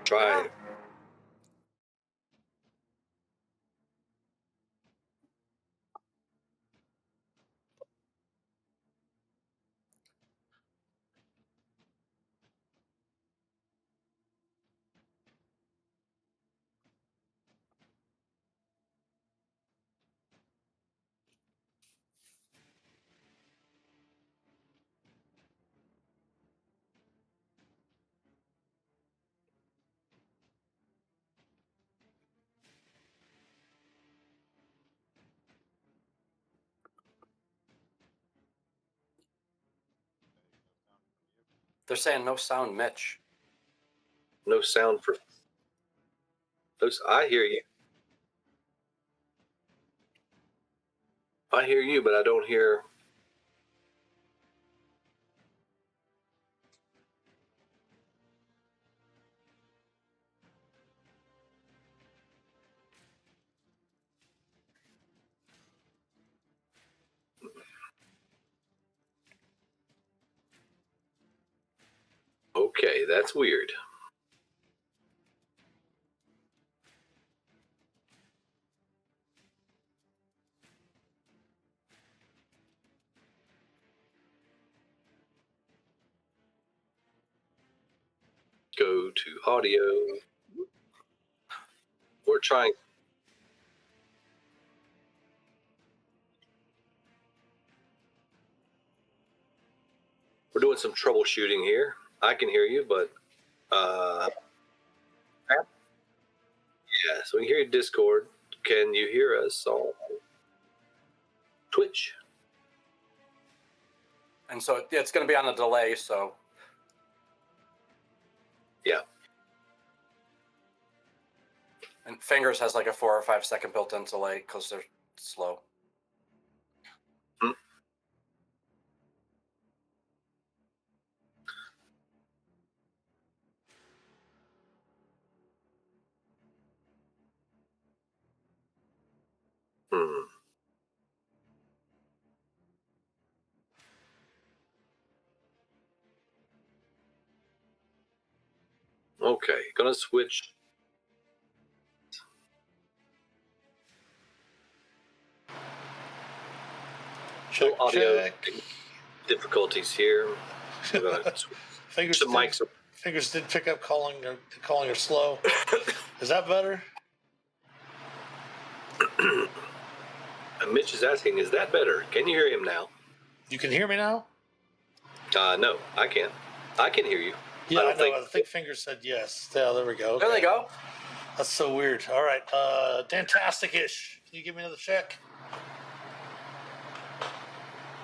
Try it. They're saying no sound, Mitch. No sound for those. I hear you. I hear you, but I don't hear. Okay, that's weird. Go to audio. We're trying. We're doing some troubleshooting here. I can hear you, but yeah. So we can hear you Discord. Can you hear us on Twitch? And so it's going to be on a delay, so. Yeah. And Fingers has like a 4 or 5 second built-in delay because they're slow. Okay, gonna switch. Check, audio check. difficulties here. We're gonna Fingers the mics are. Fingers did pick up calling her slow. Is that better? Mitch is asking, is that better? Can you hear him now? You can hear me now? No, I can't. I can hear you. Yeah, I know. I think Fingers said yes. Yeah, there we go. Okay. There they go. That's so weird. All right. Fantastic-ish. Can you give me another check?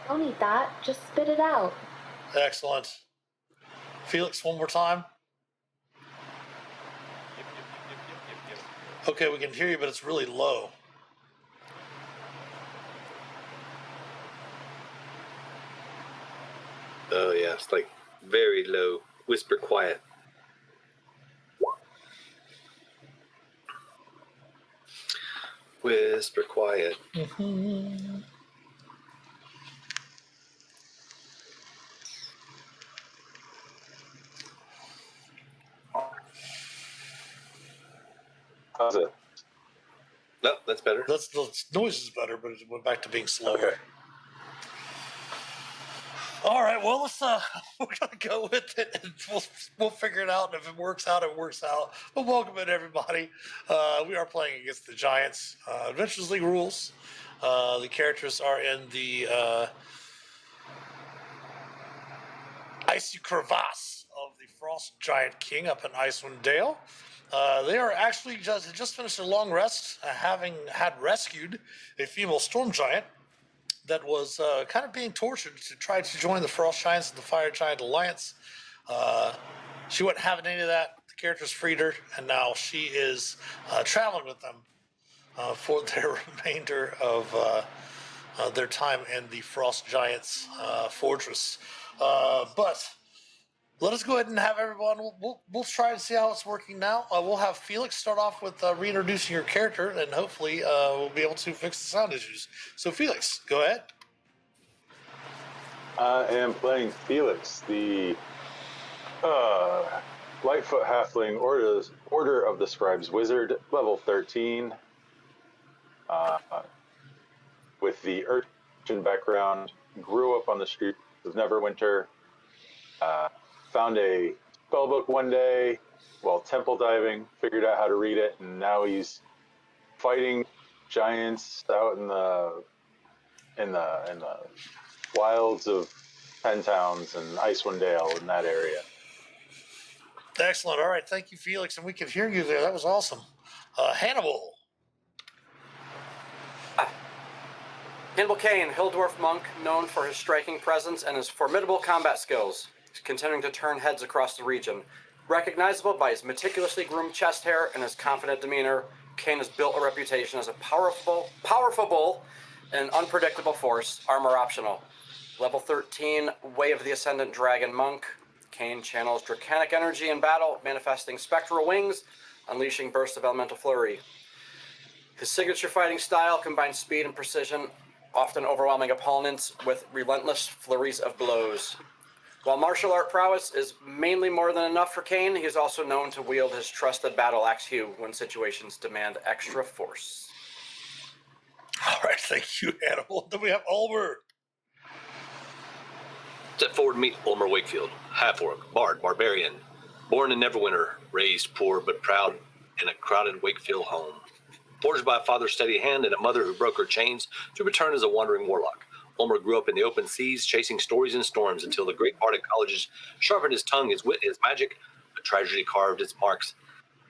Don't eat that. Just spit it out. Excellent. Phelix, one more time. Okay, we can hear you, but it's really low. Oh, yeah, it's like very low. Whisper quiet. Whisper quiet. Mm-hmm. How's it? No, that's better. The noise is better, but it went back to being slower. Okay. All right, well, let's we're gonna go with it, and we'll figure it out. And if it works out, it works out. But welcome in, everybody. We are playing against the Giants. Adventures League rules. The characters are in the icy crevasse of the Frost Giant King up in Icewind Dale. They are actually just finished a long rest, having had rescued a female storm giant that was kind of being tortured to try to join the Frost Giants and the Fire Giant Alliance. She wasn't having any of that. The characters freed her, and now she is traveling with them for their remainder of their time in the Frost Giants fortress. But let us go ahead and have everyone. We'll try to see how it's working now. We'll have Phelix start off with reintroducing your character, and hopefully we'll be able to fix the sound issues. So, Phelix, go ahead. I am playing Phelix, the Lightfoot Halfling, Order of the Scribes Wizard, level 13. With the urchin background, grew up on the streets of Neverwinter, found a spellbook one day while temple diving, figured out how to read it, and now he's fighting giants out in the wilds of Pentowns and Icewind Dale in that area. Excellent. All right. Thank you, Felix. And we could hear you there. That was awesome. Hannibal. Hannibal Kane, Hilldwarf monk, known for his striking presence and his formidable combat skills. He's continuing to turn heads across the region. Recognizable by his meticulously groomed chest hair and his confident demeanor, Kane has built a reputation as a powerful and unpredictable force, armor optional. Level 13, Way of the Ascendant Dragon Monk. Kane channels draconic energy in battle, manifesting spectral wings, unleashing bursts of elemental flurry. His signature fighting style combines speed and precision, often overwhelming opponents with relentless flurries of blows. While martial art prowess is mainly more than enough for Kane, he is also known to wield his trusted battle axe Hugh when situations demand extra force. All right. Thank you, Hannibal. Then we have Ulmor. Step forward to meet Ulmor Wakefield, half-orc, bard-barian, born in Neverwinter, raised poor but proud in a crowded Wakefield home. Forged by a father's steady hand and a mother who broke her chains to return as a wandering warlock. Ulmor grew up in the open seas, chasing stories and storms until the great bard at colleges sharpened his tongue, his wit, his magic, but tragedy carved its marks.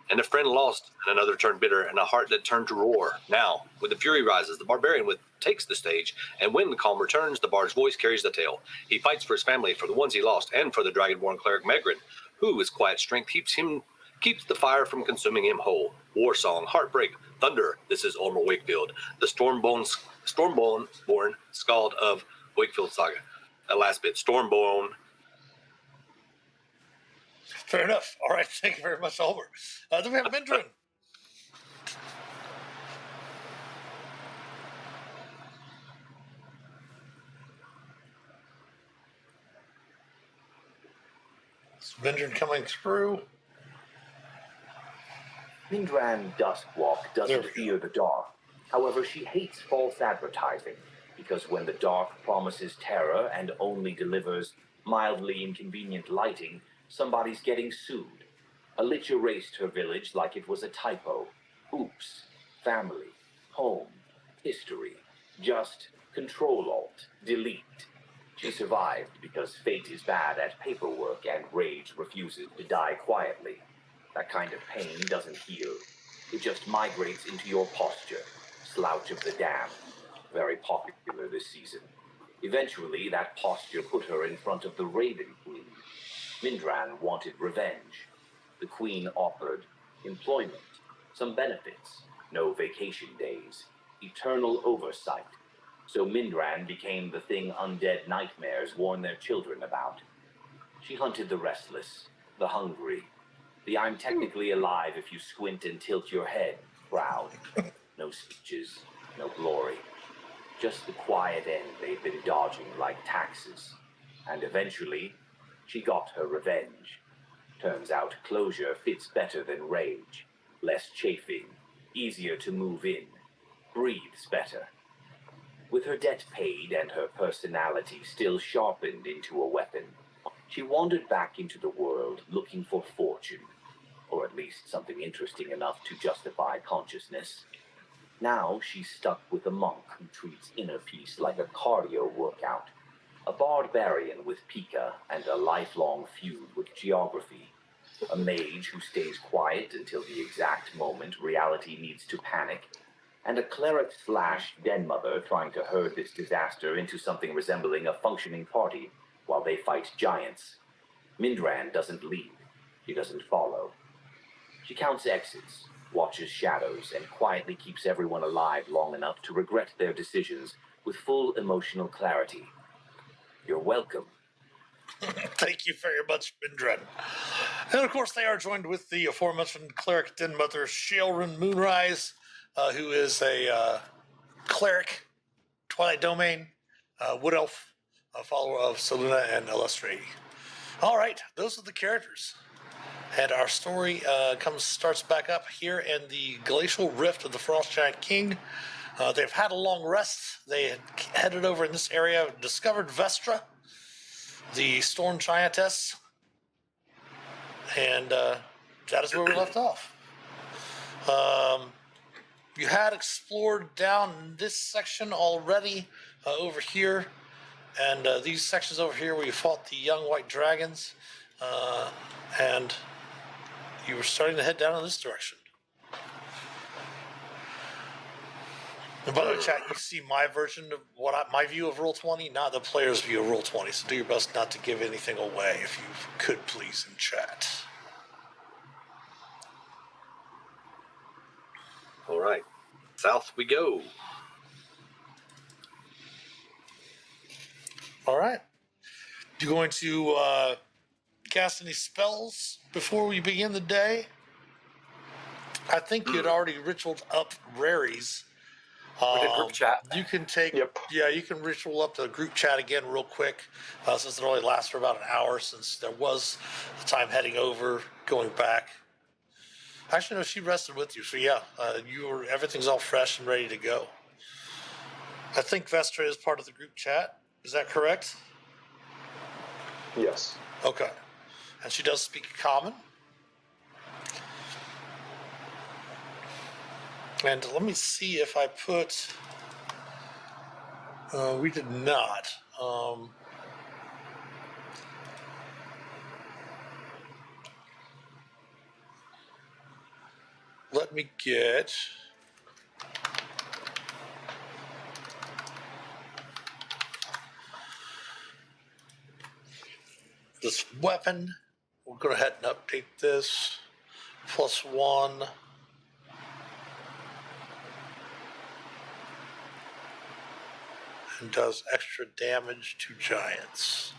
And a friend lost, and another turned bitter, and a heart that turned to roar. Now, with the fury rises, the barbarian takes the stage, and when the calm returns, the bard's voice carries the tale. He fights for his family, for the ones he lost, and for the dragonborn cleric Mindran, who, with quiet strength, keeps the fire from consuming him whole. War song, heartbreak, thunder. This is Ulmor Wakefield, the stormborn skald of Wakefield saga. That last bit, stormborn. Fair enough. All right. Thank you very much, Ulmor. Then we have Mindran. Is Mindran coming through? Mindran Duskwalk There doesn't we go. fear the dark. However, she hates false advertising, because when the dark promises terror and only delivers mildly inconvenient lighting, somebody's getting sued. A lich erased her village like it was a typo. Oops. Family. Home. History. Just Control-Alt. Delete. She survived because fate is bad at paperwork and rage refuses to die quietly. That kind of pain doesn't heal. It just migrates into your posture. Slouch of the damned. Very popular this season. Eventually, that posture put her in front of the Raven Queen. Mindran wanted revenge. The Queen offered employment, some benefits, no vacation days, eternal oversight. So Mindran became the thing undead nightmares warn their children about. She hunted the restless, the hungry, the I'm technically alive if you squint and tilt your head crowd. No speeches, no glory. Just the quiet end they've been dodging like taxes. And eventually, she got her revenge. Turns out closure fits better than rage. Less chafing, easier to move in, breathes better. With her debt paid and her personality still sharpened into a weapon, she wandered back into the world looking for fortune, or at least something interesting enough to justify consciousness. Now she's stuck with a monk who treats inner peace like a cardio workout, a bard-barian with Pika and a lifelong feud with geography, a mage who stays quiet until the exact moment reality needs to panic, and a cleric/den mother trying to herd this disaster into something resembling a functioning party while they fight giants. Mindran doesn't lead. She doesn't follow. She counts exits, watches shadows, and quietly keeps everyone alive long enough to regret their decisions with full emotional clarity. You're welcome. Thank you very much, Mindran. And of course, they are joined with the aforementioned cleric den mother, Shaelryn Moonrise, who is a cleric, Twilight Domain, wood elf, a follower of Seluna and Illustrae. All right, those are the characters. And our story starts back up here in the glacial rift of the Frost Giant King. They've had a long rest. They had headed over in this area, discovered Vestra, the Storm Giantess, and that is where we left off. You had explored down this section already over here, and these sections over here where you fought the young white dragons, and you were starting to head down in this direction. And by the way, chat, you see my version of my view of Roll20, not the player's view of Roll20. So do your best not to give anything away, if you could, please, in chat. All right, south we go. All right. You going to cast any spells before we begin the day? I think you'd already ritualed up Raries. We did group chat. You can take, Yep. yeah, you can ritual up the group chat again real quick, since it only lasts for about an hour, since there was the time heading over, going back. Actually, no, she rested with you, so yeah, everything's all fresh and ready to go. I think Vestra is part of the group chat. Is that correct? Yes. Okay. And she does speak Common. And let me see if I put... we did not. Let me get... this weapon. We'll go ahead and update this. +1. And does extra damage to giants.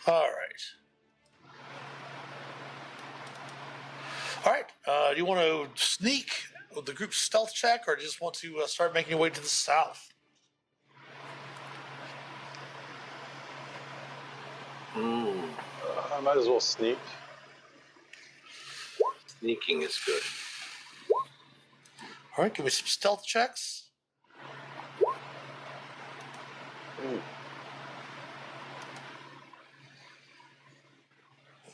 All right. Do you want to sneak with the group stealth check, or just want to start making your way to the south? I might as well sneak. Sneaking is good. All right, give me some stealth checks.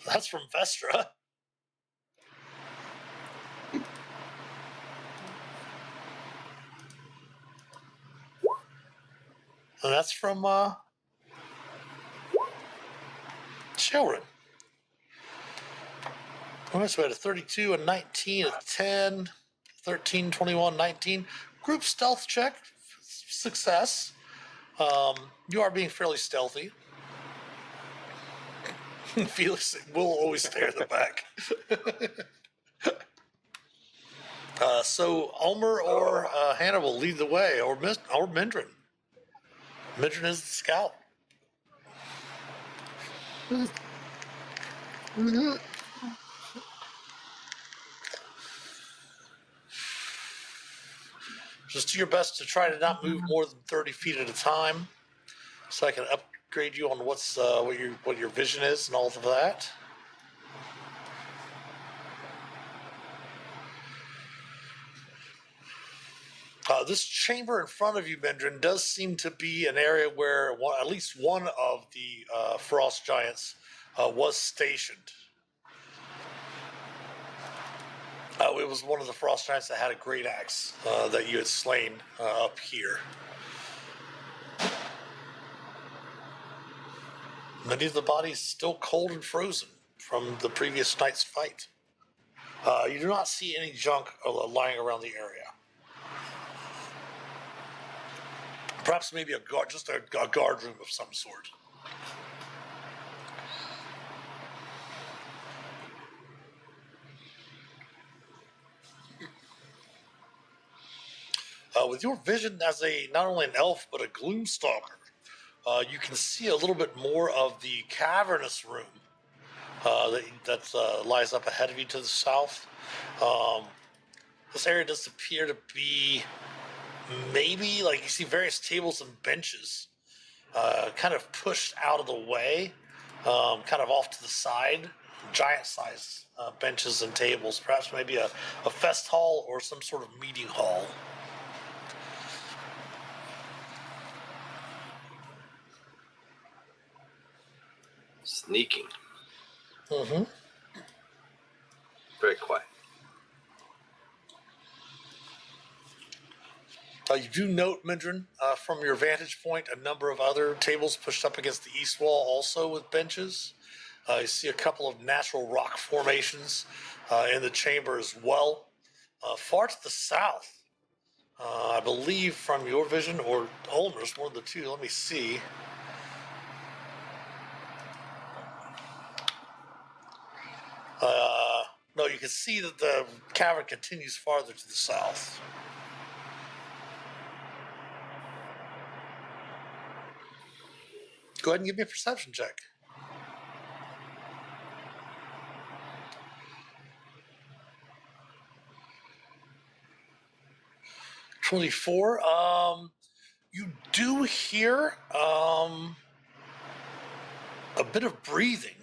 That's from Vestra. And that's from Children. All right, so we had a 32, a 19, a 10, 13, 21, 19. Group stealth check, success. You are being fairly stealthy. Felix will always stare at the back. So Ulmor or Hannibal lead the way, or Mindran. Mindran is the scout. Just do your best to try to not move more than 30 feet at a time, so I can upgrade you on what your vision is and all of that. This chamber in front of you, Mindran, does seem to be an area where at least one of the frost giants was stationed. It was one of the frost giants that had a great axe that you had slain up here. Many of the bodies still cold and frozen from the previous night's fight. You do not see any junk lying around the area. Perhaps maybe a guard room of some sort. With your vision as not only an elf but a gloomstalker, you can see a little bit more of the cavernous room that lies up ahead of you to the south. This area does appear to be maybe, like, you see various tables and benches kind of pushed out of the way, kind of off to the side, giant size benches and tables, perhaps maybe a fest hall or some sort of meeting hall. Sneaking. Mm-hmm. Very quiet. You do note, Mindran, from your vantage point, a number of other tables pushed up against the east wall, also with benches. You see a couple of natural rock formations in the chamber as well. Far to the south, I believe from your vision, or Ulmer's, one of the two, let me see. No, you can see that the cavern continues farther to the south. Go ahead and give me a perception check. $24. You do hear a bit of breathing.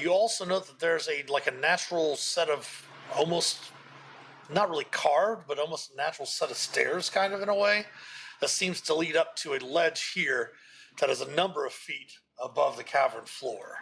You also note that there's a natural set of, almost not really carved, but almost a natural set of stairs, kind of in a way, that seems to lead up to a ledge here that is a number of feet above the cavern floor.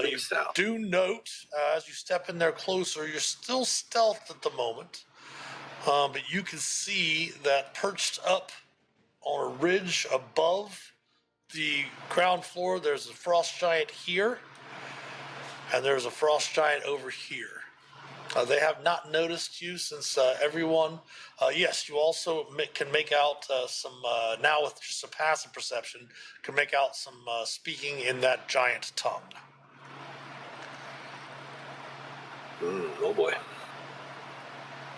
You south. do note, as you step in there closer, you're still stealthed at the moment, but you can see that perched up on a ridge above the ground floor, there's a frost giant here, and there's a frost giant over here. They have not noticed you since everyone. Yes, you also can make out some, now with just a passive perception, can make out some speaking in that giant tongue. Oh boy.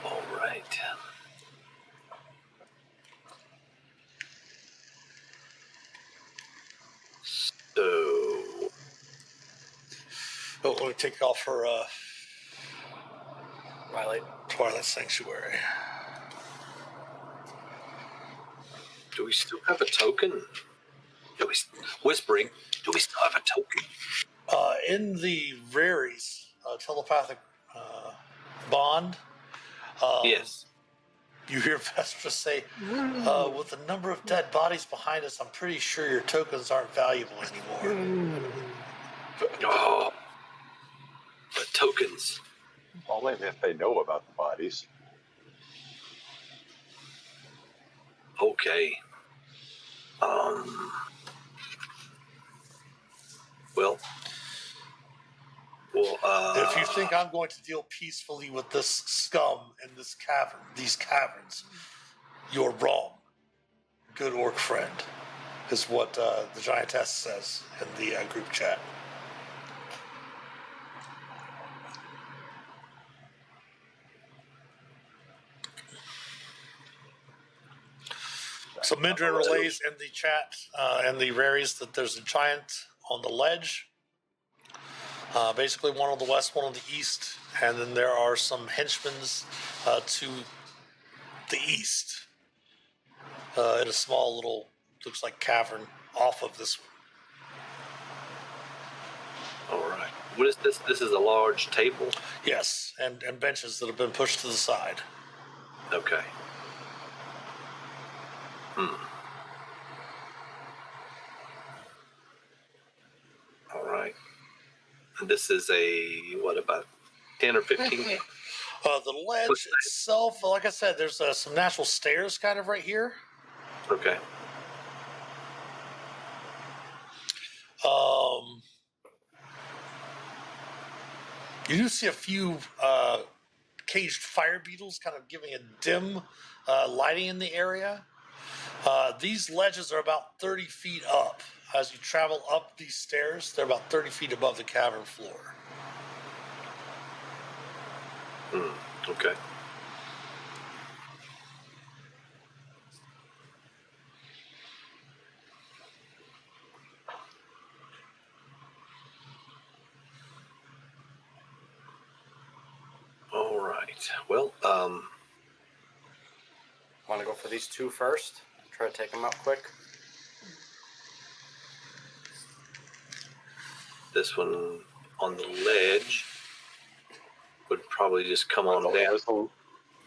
All right. So. Oh, let me take off her Twilight. Sanctuary. Do we still have a token? Whispering. Do we still have a token? In the Raries telepathic bond, Yes. you hear Vestra say, with the number of dead bodies behind us, I'm pretty sure your tokens aren't valuable anymore. Oh. But tokens. Only if they know about the bodies. Okay. Well, If you think I'm going to deal peacefully with this scum in these caverns, you're wrong. Good orc friend, is what the giantess says in the group chat. So Mindran relays in the chat and the Raries that there's a giant on the ledge. Basically one on the west, one on the east, and then there are some henchmen to the east in a small little, looks like cavern off of this one. all right. What is this? This is a large table? Yes, and benches that have been pushed to the side. Okay. All right. And this is what, about 10 or 15? The ledge itself, like I said, there's some natural stairs kind of right here. Okay. You do see a few caged fire beetles kind of giving a dim lighting in the area. These ledges are about 30 feet up. As you travel up these stairs, they're about 30 feet above the cavern floor. Okay. All right. Well, Want to go for these two first? Try to take them out quick. this one on the ledge would probably just come on down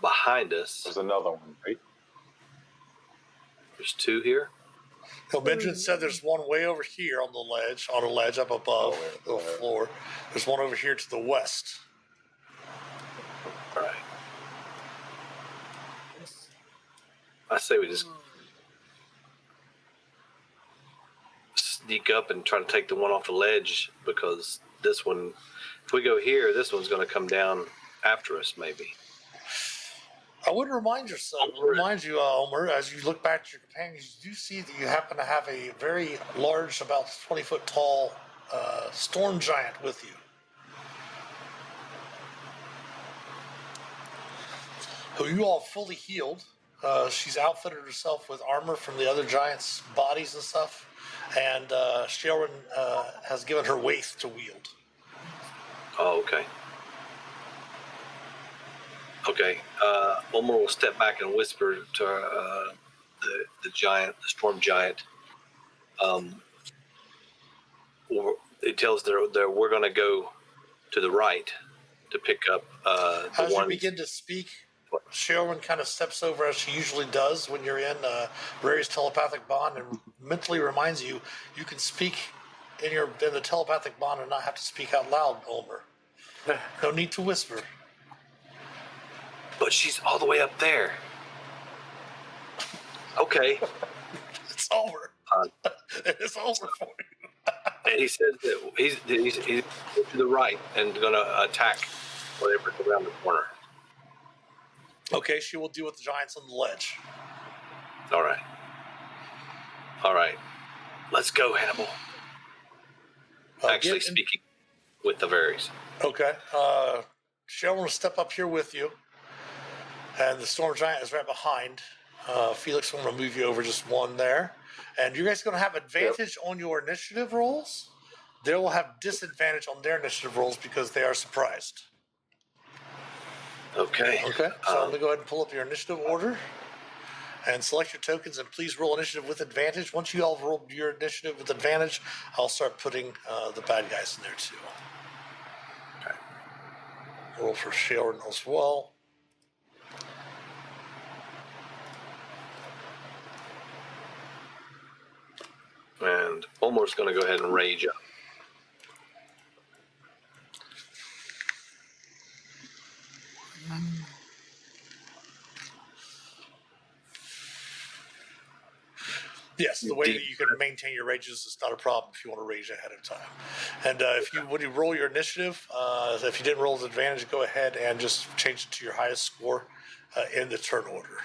behind us. There's another one, right? There's two here. No, Mindran said there's one way over here on a ledge up above the floor. There's one over here to the west. All right. I say we just sneak up and try to take the one off the ledge, because this one, if we go here, this one's going to come down after us, maybe. I would remind you, Ulmor, as you look back at your companions, you do see that you happen to have a very large, about 20-foot tall storm giant with you, who you all fully healed. She's outfitted herself with armor from the other giants' bodies and stuff, and Shae has given her waith to wield. Oh, okay. Okay. Ulmor will step back and whisper to the giant, the storm giant. It tells that we're going to go to the right to pick up the As one. you begin to speak, Shae kind of steps over as she usually does when you're in Rary's telepathic bond, and mentally reminds you you can speak in the telepathic bond and not have to speak out loud, Ulmor. No need to whisper. But she's all the way up there. Okay. It's over. It's over for you. And he says that he's to the right and going to attack whatever's around the corner. Okay, she will deal with the giants on the ledge. All right. All right. Let's go, Hannibal. Actually speaking with the Varys. Okay. Shae will step up here with you. And the storm giant is right behind. Phelix will move you over just one there. And you guys are going to have advantage on your initiative rolls. They will have disadvantage on their initiative rolls because they are surprised. Okay. Okay. So I'm going to go ahead and pull up your initiative order and select your tokens, and please roll initiative with advantage. Once you all have rolled your initiative with advantage, I'll start putting the bad guys in there too. Okay. Roll for Shae as well. And Ulmor's going to go ahead and rage up. Yes, the way that you can maintain your rages is not a problem if you want to rage ahead of time. And when you roll your initiative, if you didn't roll with advantage, go ahead and just change it to your highest score in the turn order.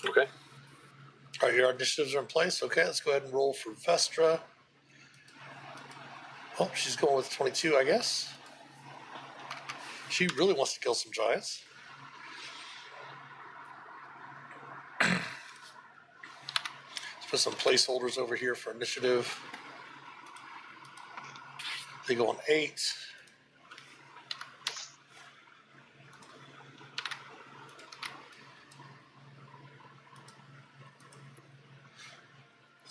Okay. All right, your initiatives are in place. Okay, let's go ahead and roll for Vestra. Oh, she's going with 22, I guess. She really wants to kill some giants. Let's put some placeholders over here for initiative. They go on 8.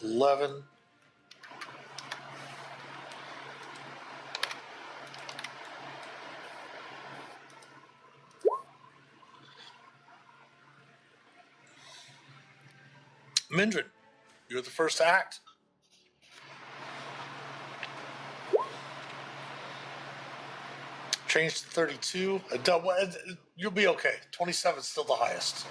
$11. Mindran, you're the first to act. Change to 32. You'll be okay. 27 is still the highest.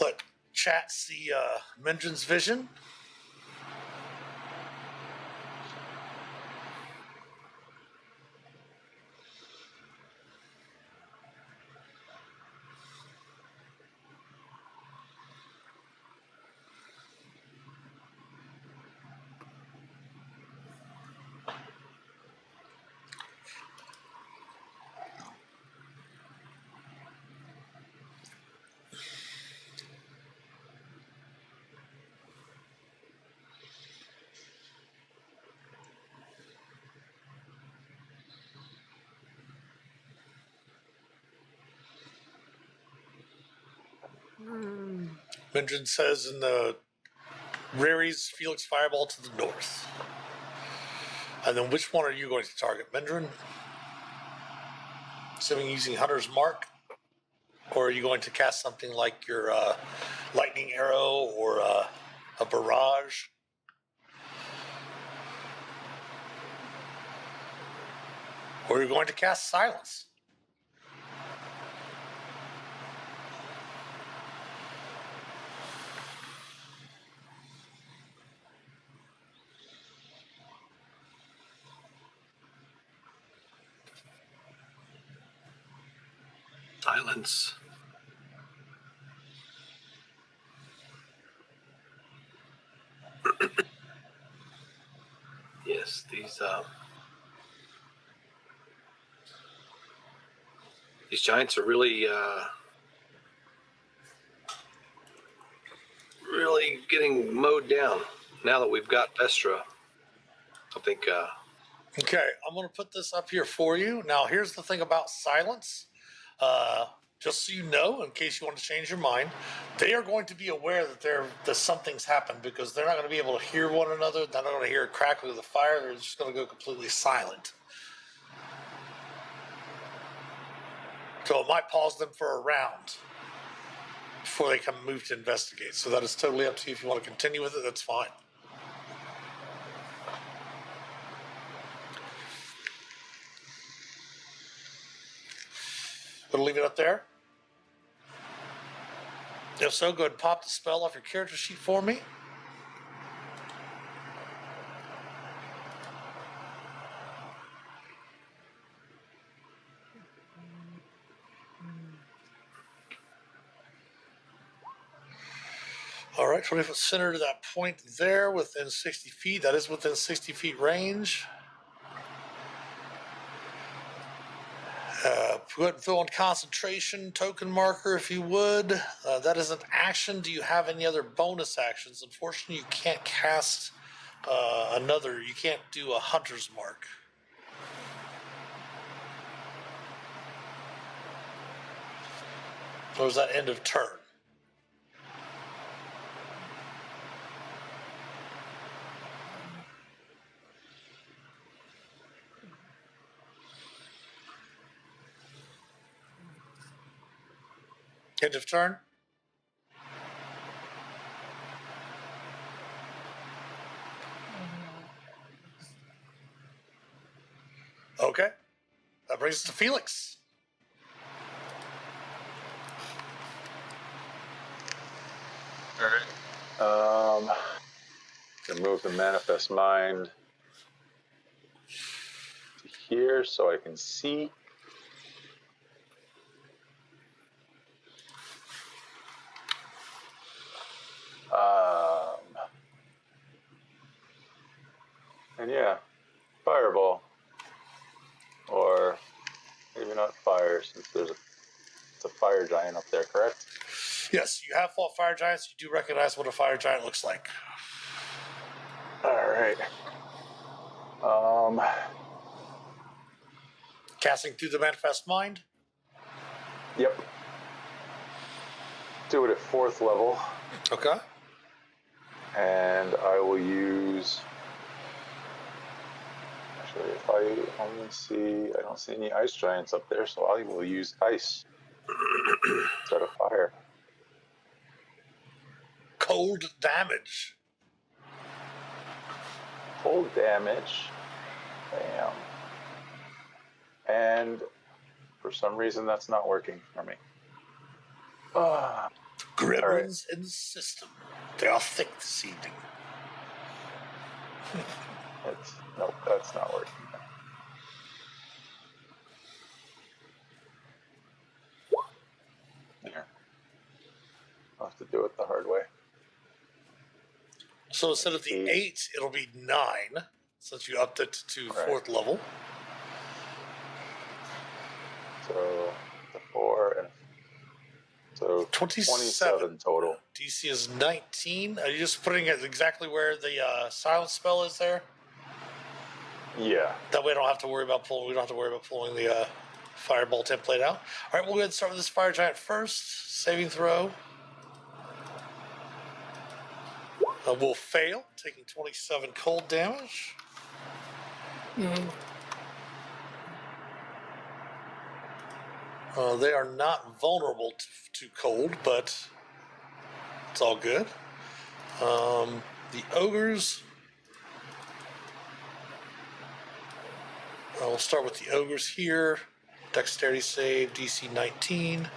Let chat see Mindran's vision. Mindran says in the Rary's Phelix fireball to the north. And then which one are you going to target? Mindran? Assuming using Hunter's Mark? Or are you going to cast something like your lightning arrow or a barrage? Or are you going to cast silence? Silence. Yes, these giants are really getting mowed down now that we've got Vestra. I think. Okay, I'm going to put this up here for you. Now, here's the thing about silence. Just so you know, in case you want to change your mind, they are going to be aware that something's happened because they're not going to be able to hear one another. They're not going to hear a crackle of the fire. They're just going to go completely silent. So it might pause them for a round before they come move to investigate. So that is totally up to you. If you want to continue with it, that's fine. Gonna leave it up there. If so, go ahead and pop the spell off your character sheet for me. All right, 20-foot center to that point there within 60 feet. That is within 60 feet range. Go ahead and throw on concentration token marker if you would. That is an action. Do you have any other bonus actions? Unfortunately, you can't cast you can't do a hunter's mark. Or is that end of turn? End of turn? Okay. That brings us to Phelix. All right. Remove the manifest mind to here so I can see. And yeah, fireball. Or maybe not fire, since it's a fire giant up there, correct? Yes, you have fought fire giants. You do recognize what a fire giant looks like. All right. Casting through the manifest mind. Yep. Do it at 4th level. Okay. And I will use... Actually, if I don't see any ice giants up there, so I will use ice instead of fire. Cold damage. Cold damage. Bam. And for some reason, that's not working for me. Ah. Gremlins in the system. They are thick this evening. Nope, that's not working. There. I'll have to do it the hard way. So instead of the 8, it'll be 9, since you upped it to Right. 4th level. So the 4 and so 27 total. DC is 19. Are you just putting it exactly where the silence spell is there? Yeah. That way I don't have to worry about pulling. We don't have to worry about pulling the fireball template out. All right, we'll go ahead and start with this fire giant first. Saving throw. Will fail, taking 27 cold damage. They are not vulnerable to cold, but it's all good. The ogres. We'll start with the ogres here. Dexterity save, DC 19.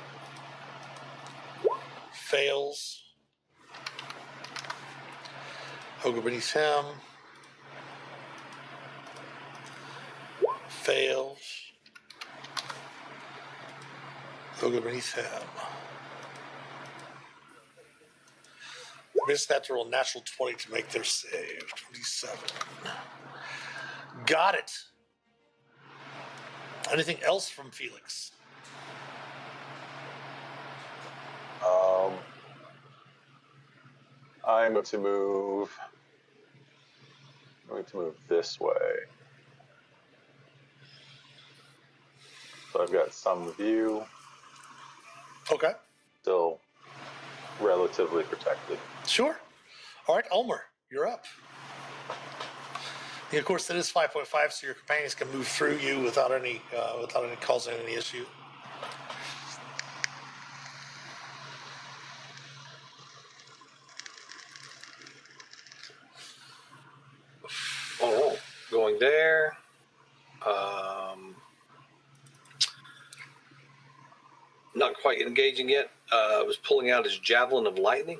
Fails. Ogre beneath him. Fails. Ogre beneath him. They just have to roll natural 20 to make their save. 27. Got it. Anything else from Phelix? I'm going to move this way. So I've got some view. Okay. Still relatively protected. Sure. All right, Ulmor, you're up. And of course, that is 5.5, so your companions can move through you without any causing any issue. Oh, going there. Not quite engaging yet. Was pulling out his javelin of lightning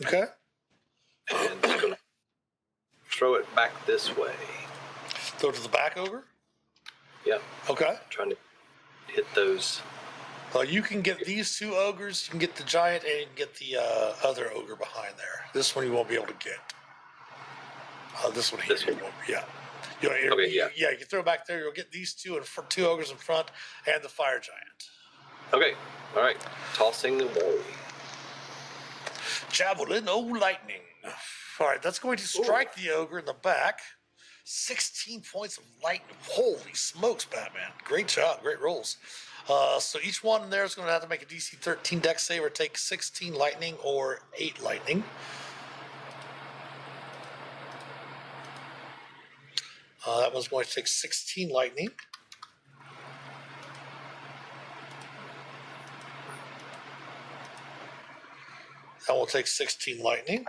Okay. and just going to throw it back this way. Throw it to the back ogre? Yep. Okay. Trying to hit those. You can get these 2 ogres, you can get the giant, and you can get the other ogre behind there. This one you won't be able to get. This one here, you won't. Yeah. Okay, yeah. Yeah, you can throw it back there. You'll get these 2 and 2 ogres in front, and the fire giant. Okay. All right. Tossing away. Javelin, oh lightning. All right, that's going to strike the ogre in the back. 16 points of lightning. Holy smokes, Batman. Great job. Great rolls. So each one there is going to have to make a DC 13 dex save or take 16 lightning or 8 lightning. That one's going to take 16 lightning. That will take 16 lightning.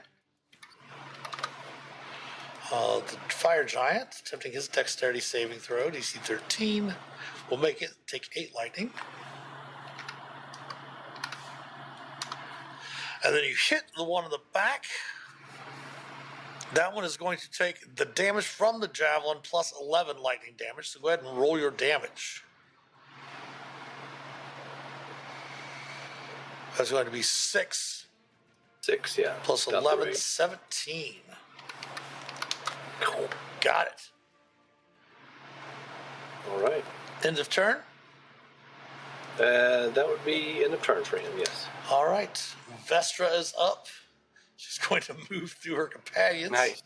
The fire giant, attempting his dexterity saving throw, DC 13, will make it take 8 lightning. And then you hit the one in the back. That one is going to take the damage from the javelin plus 11 lightning damage. So go ahead and roll your damage. That's going to be 6. 6, yeah. Plus Got the 11, rate. 17. Cool. Got it. All right. End of turn. That would be end of turn for him, yes. All right. Vestra is up. She's going to move through her companions. Nice.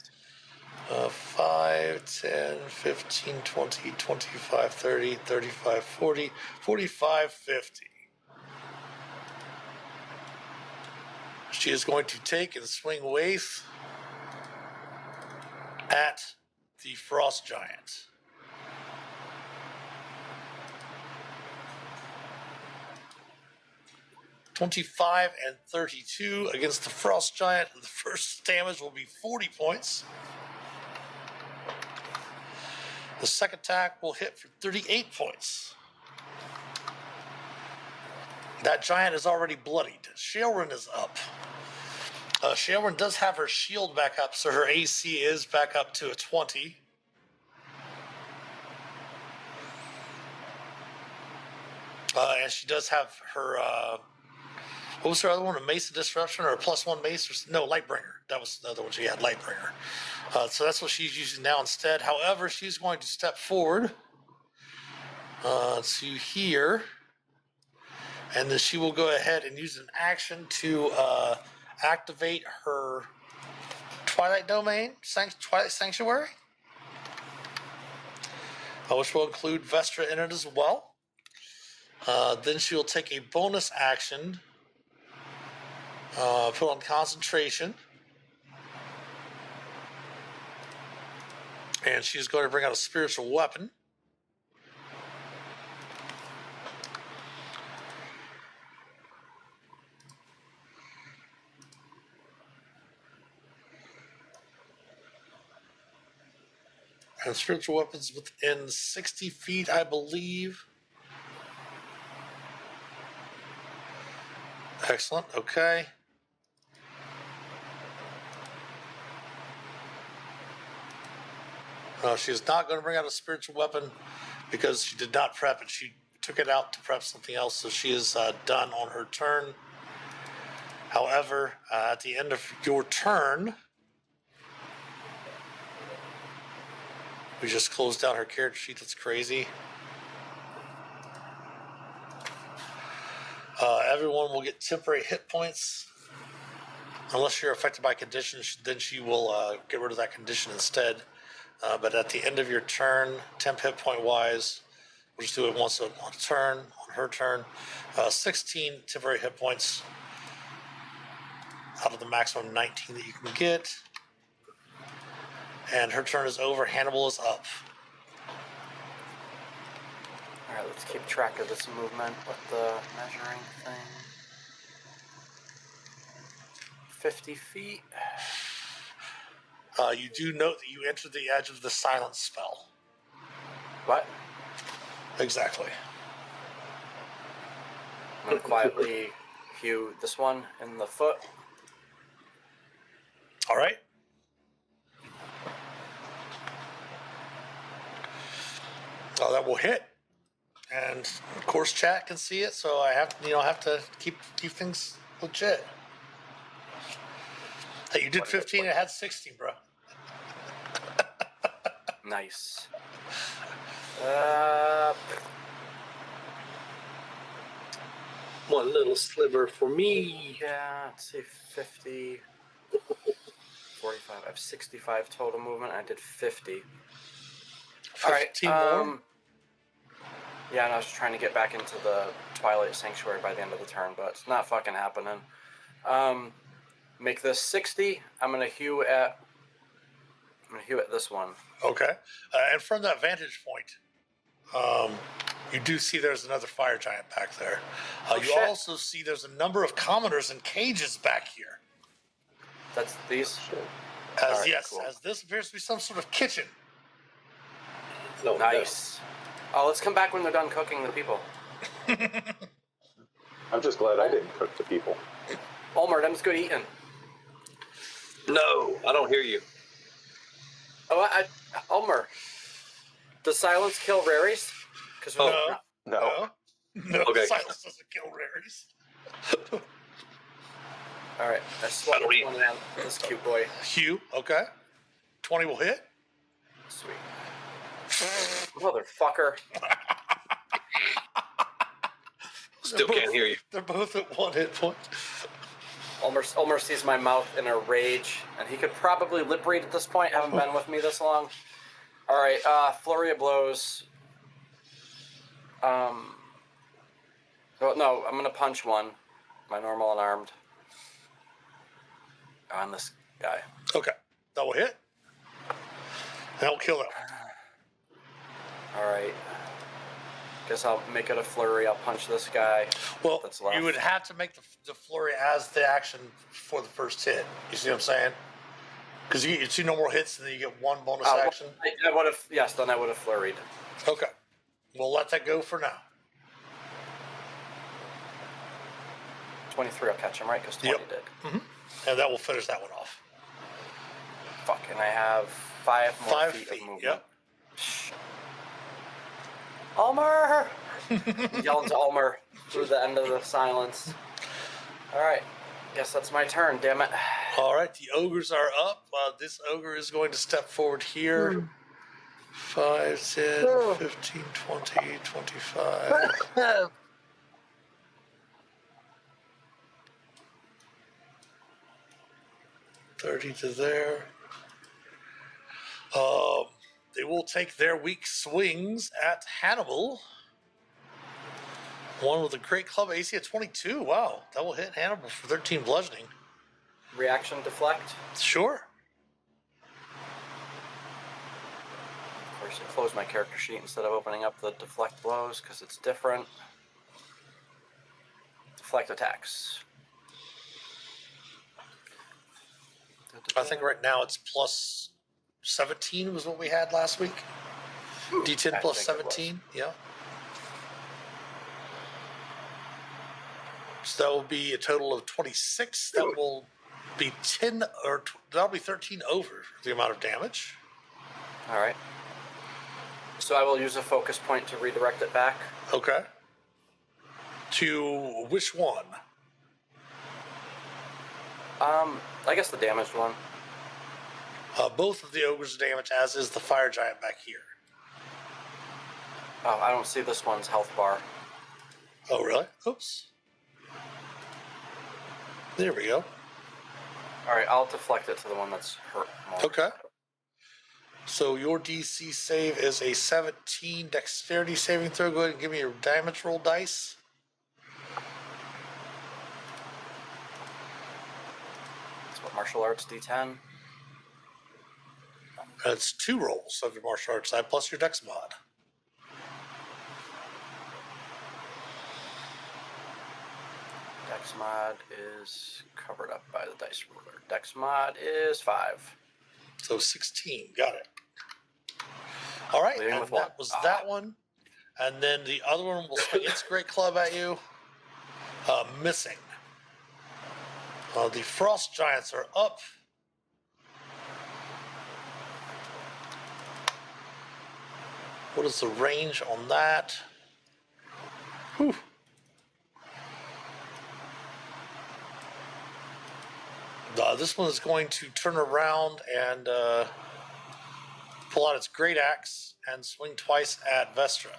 5, 10, 15, 20, 25, 30, 35, 40, 45, 50. She is going to take and swing waith at the frost giant. $25 and $32 against the frost giant. The first damage will be 40 points. The second attack will hit for 38 points. That giant is already bloodied. Shaelren is up. Shaelren does have her shield back up, so her AC is back up to a 20. And she does have her, what was her other one? A Mace of Disruption or a +1 Mace? No, Lightbringer. That was the other one she had, Lightbringer. So that's what she's using now instead. However, she's going to step forward to here. And then she will go ahead and use an action to activate her Twilight Domain, Twilight Sanctuary, which will include Vestra in it as well. Then she will take a bonus action, put on concentration, and she's going to bring out a spiritual weapon. And spiritual weapons within 60 feet, I believe. Excellent. Okay. She's not going to bring out a spiritual weapon because she did not prep it. She took it out to prep something else, so she is done on her turn. However, at the end of your turn, we just closed down her character sheet. That's crazy. Everyone will get temporary hit points. Unless you're affected by conditions, then she will get rid of that condition instead. But at the end of your turn, temp hit point wise, we'll just do it once on turn, on her turn. 16 temporary hit points out of the maximum 19 that you can get. And her turn is over. Hannibal is up. Alright, let's keep track of this movement with the measuring thing. 50 feet. You do note that you entered the edge of the silence spell. What? Exactly. I'm going to quietly hew this one in the foot. All right. Oh, that will hit. And of course, chat can see it, so I have to keep things legit. Hey, you did 15. It had 16, bro. Nice. One little sliver for me. Yeah, let's see, 50, 45. I have 65 total movement. I did 50. 15 All right. more? Yeah, and I was trying to get back into the Twilight Sanctuary by the end of the turn, but it's not fucking happening. Make this 60. I'm gonna hew at this one. Okay. And from that vantage point, you do see there's another fire giant back there. You shit. also see there's a number of commoners in cages back here. That's these. As Alright, yes, cool. as this appears to be some sort of kitchen. No, Nice. Oh, let's come back when they're done cooking the people. I'm just glad I didn't cook the people. Ulmor, them's good eating. No, I don't hear you. Oh, Ulmor, does silence kill raries? Because No. Okay. Silence doesn't kill raries. All right, I swapped That'll eat. one down. This cute boy. Hugh, okay. 20 will hit. Sweet. Motherfucker. Still can't hear you. They're both at 1 hit point. Ulmor sees my mouth in a rage, and he could probably lip read at this point. Haven't been with me this long. All right, flurry of blows. Oh, no, I'm gonna punch one. My normal unarmed. On this guy. Okay. That will hit. That'll kill him. Alright. Guess I'll make it a flurry. I'll punch this guy. Well, That's left. you would have to make the flurry as the action for the first hit. You see what I'm saying? Because you get 2 normal hits and then you get 1 bonus action. I would have, yes, then I would have flurried. Okay. We'll let that go for now. 23 will catch him, right? Because 20 did. Mm-hmm. And that will finish that one off. Fuck, and I have 5 more 5 feet feet, of movement. yep. Ulmor! Yelling to Ulmor through the end of the silence. Alright. Guess that's my turn, damn it. All right, the ogres are up. This ogre is going to step forward here. 5, 10, 15, 20, 25. 30 to there. They will take their weak swings at Hannibal. One with a great club AC at 22. Wow, that will hit Hannibal for 13 bludgeoning. Reaction deflect. Sure. Of course, I close my character sheet instead of opening up the deflect blows because it's different. Deflect attacks. I think right now it's plus 17 was what we had last week. D10 plus 17, yeah. So that will be a total of 26. That will be 10 or that'll be 13 over the amount of damage. All right. So I will use a focus point to redirect it back. Okay. To which one? I guess the damaged one. Both of the ogres damage, as is the fire giant back here. Oh, I don't see this one's health bar. Oh, really? Oops. There we go. All right, I'll deflect it to the one that's hurt more. Okay. So your DC save is a 17 dexterity saving throw. Go ahead and give me your damage roll dice. That's what martial arts D10. That's 2 rolls of your martial arts side plus your dex mod. Dex mod is covered up by the dice ruler. Dex mod is 5. So 16. Got it. All right. Leading And with that one. was that one. And then the other one will swing its great club at you. Missing. The frost giants are up. What is the range on that? Whew. This one is going to turn around and pull out its great axe and swing twice at Vestra.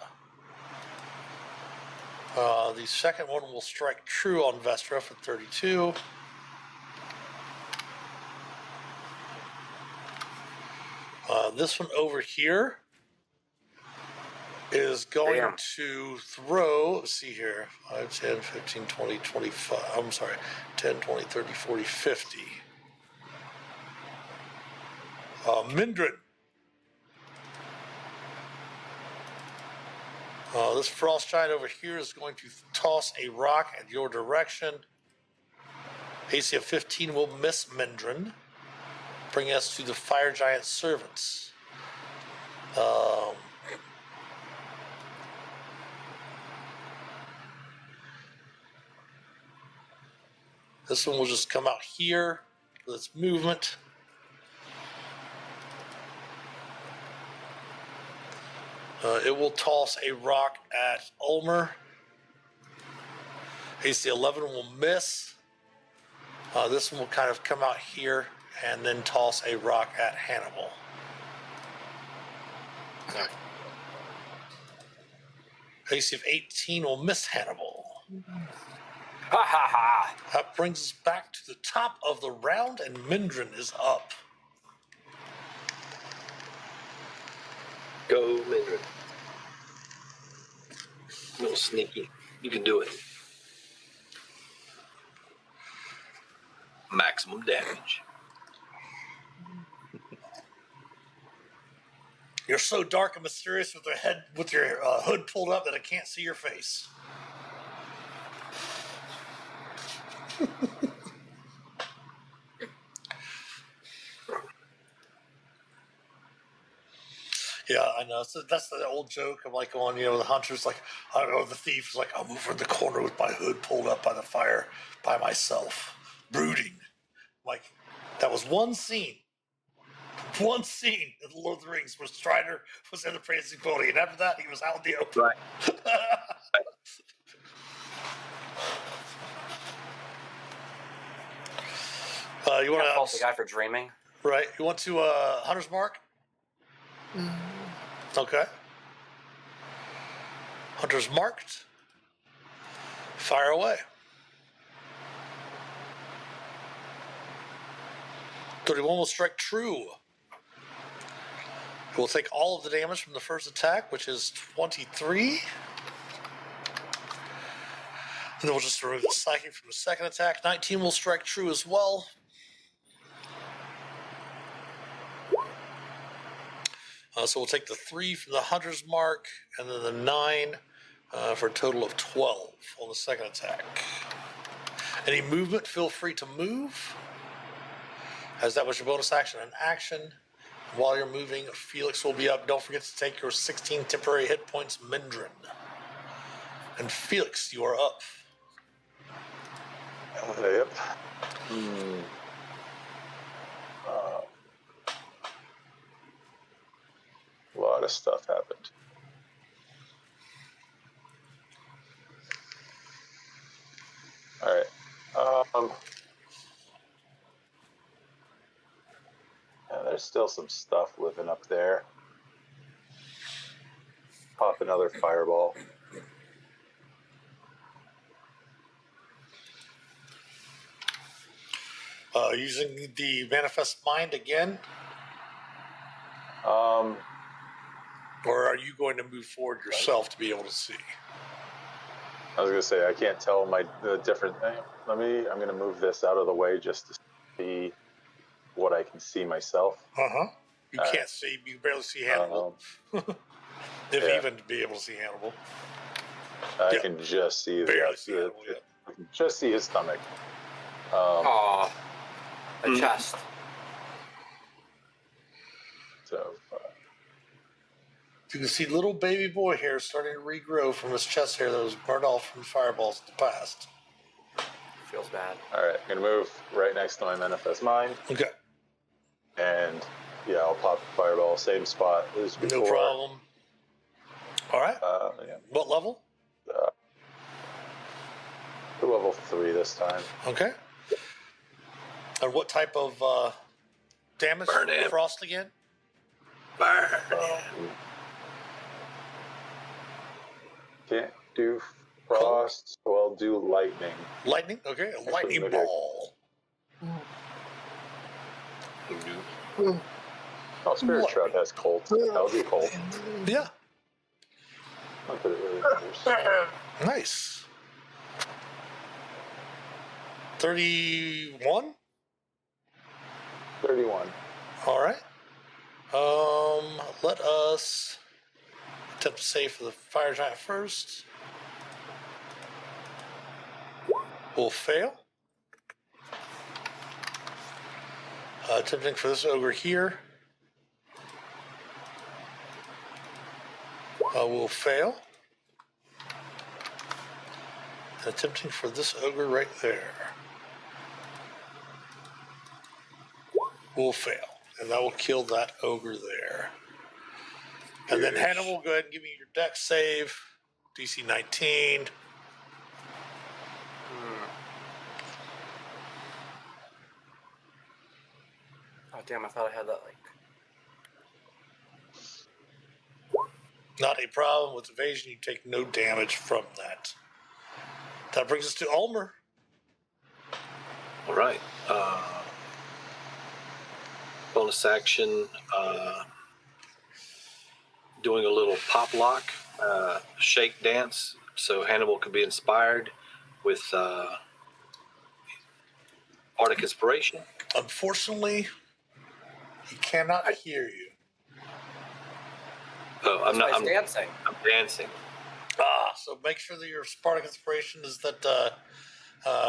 The second one will strike true on Vestra for 32. This one over here is going to throw, let's see here, 5, 10, 15, 20, 25, I'm sorry, 10, 20, 30, 40, 50. Mindran. This frost giant over here is going to toss a rock at your direction. AC of 15 will miss Mindran, bringing us to the fire giant servants. This one will just come out here with its movement. It will toss a rock at Ulmor. AC 11 will miss. This one will kind of come out here and then toss a rock at Hannibal. AC of 18 will miss Hannibal. Ha ha ha! That brings us back to the top of the round, and Mindran is up. Go, Mindran. Little sneaky. You can do it. Maximum damage. You're so dark and mysterious with your hood pulled up that I can't see your face. Yeah, I know. So that's the old joke of like on, the hunter's like, or the thief is like, I'm over in the corner with my hood pulled up by the fire by myself, brooding. Like, that was one scene in The Lord of the Rings where Strider was in the praising pony, and after that, he was out in the open. Right. You want Can't fault the to guy for dreaming. right? You want to Hunter's Mark? Okay. Hunter's marked. Fire away. 31 will strike true. We'll take all of the damage from the first attack, which is 23. And then we'll just remove the psychic from the second attack. 19 will strike true as well. So we'll take the 3 from the Hunter's Mark, and then the 9 for a total of 12 on the second attack. Any movement, feel free to move, as that was your bonus action and action. While you're moving, Phelix will be up. Don't forget to take your 16 temporary hit points, Mindran. And Phelix, you are up. Yep. A lot of stuff happened. All right. Yeah, there's still some stuff living up there. Pop another fireball. Using the manifest mind again, or are you going to move forward yourself to be able to see? I was gonna say I can't tell the different. I'm gonna move this out of the way just to see what I can see myself. You can't see. You barely see Hannibal. Even to be able to see Hannibal. I can just see barely see Hannibal, I can just see his stomach. The chest. So. You can see little baby boy hair starting to regrow from his chest hair that was burned off from fireballs in the past. Feels bad. All right, I'm gonna move right next to my manifest mind. Okay. And yeah, I'll pop the fireball, same spot as before. No problem. All right. Yeah. What level? Level 3 this time. Okay. And what type of damage? Burn him. Frost again? Burn. Can't do frost, so I'll do lightning. Lightning? Okay. A lightning okay. ball. Oh, Spirit Shroud has cold. That'll do cold. Yeah. Not that it really matters. Nice. 31? 31. All right. Let us attempt to save for the fire giant first. Will fail. Attempting for this ogre here. Will fail. And attempting for this ogre right there. Will fail. And that will kill that ogre there. And then Hannibal, go ahead and give me your dex save. DC 19. Oh, damn, I thought I had that, Not a problem. With evasion, you take no damage from that. That brings us to Ulmor. All right. Bonus action. Doing a little pop lock, shake dance, so Hannibal could be inspired with Bardic Inspiration. Unfortunately, he cannot hear you. Oh, I'm That's why not. he's dancing. I'm dancing. So make sure that your Spartic inspiration is that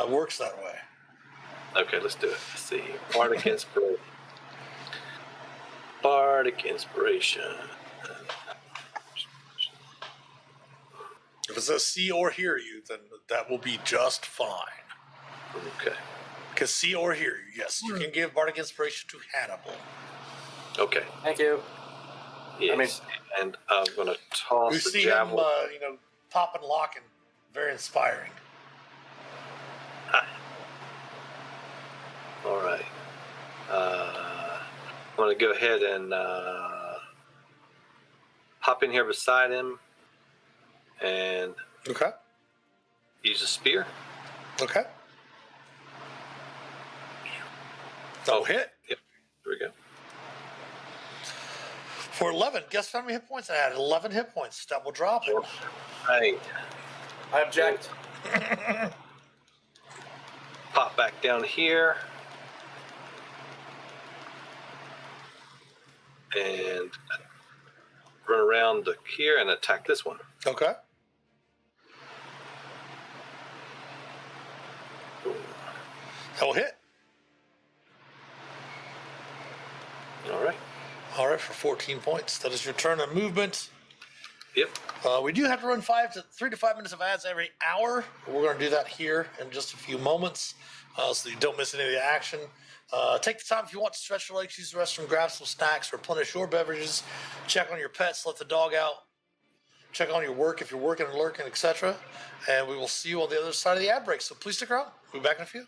works that way. Okay, let's do it. Let's see. Bardic inspiration. Bardic inspiration. If it says see or hear you, then that will be just fine. Okay. Because see or hear you, yes, you can give Bardic inspiration to Hannibal. Okay. Thank you. Yes. And I'm gonna toss You the see javelin. him, pop and lock, and very inspiring. All right. I'm gonna go ahead and hop in here beside him and Okay. use a spear. Okay. Oh, hit. Yep. There we go. For 11, guess how many hit points I had? 11 hit points. That will drop it. Right. I object. Pop back down here. And run around here and attack this one. Okay. That will hit. All right. All right, for 14 points. That is your turn of movement. Yep. We do have to run 3 to 5 minutes of ads every hour. We're going to do that here in just a few moments, so that you don't miss any of the action. Take the time if you want to stretch your legs, use the restroom, grab some snacks, replenish your beverages, check on your pets, let the dog out, check on your work if you're working and lurking, etc. And we will see you on the other side of the ad break. So please stick around. We'll be back in a few.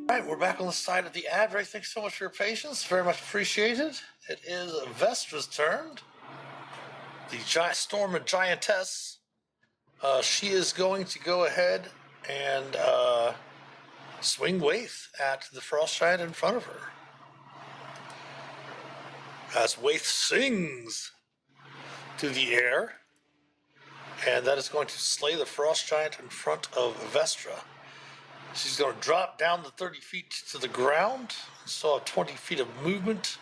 All right, we're back on the side of the ad. Right, thanks so much for your patience. Very much appreciated. It is Vestra's turn. The giant storm and giantess. She is going to go ahead and swing Waith at the frost giant in front of her. As Waith sings through the air, and that is going to slay the frost giant in front of Vestra. She's going to drop down the 30 feet to the ground. Still have 20 feet of movement.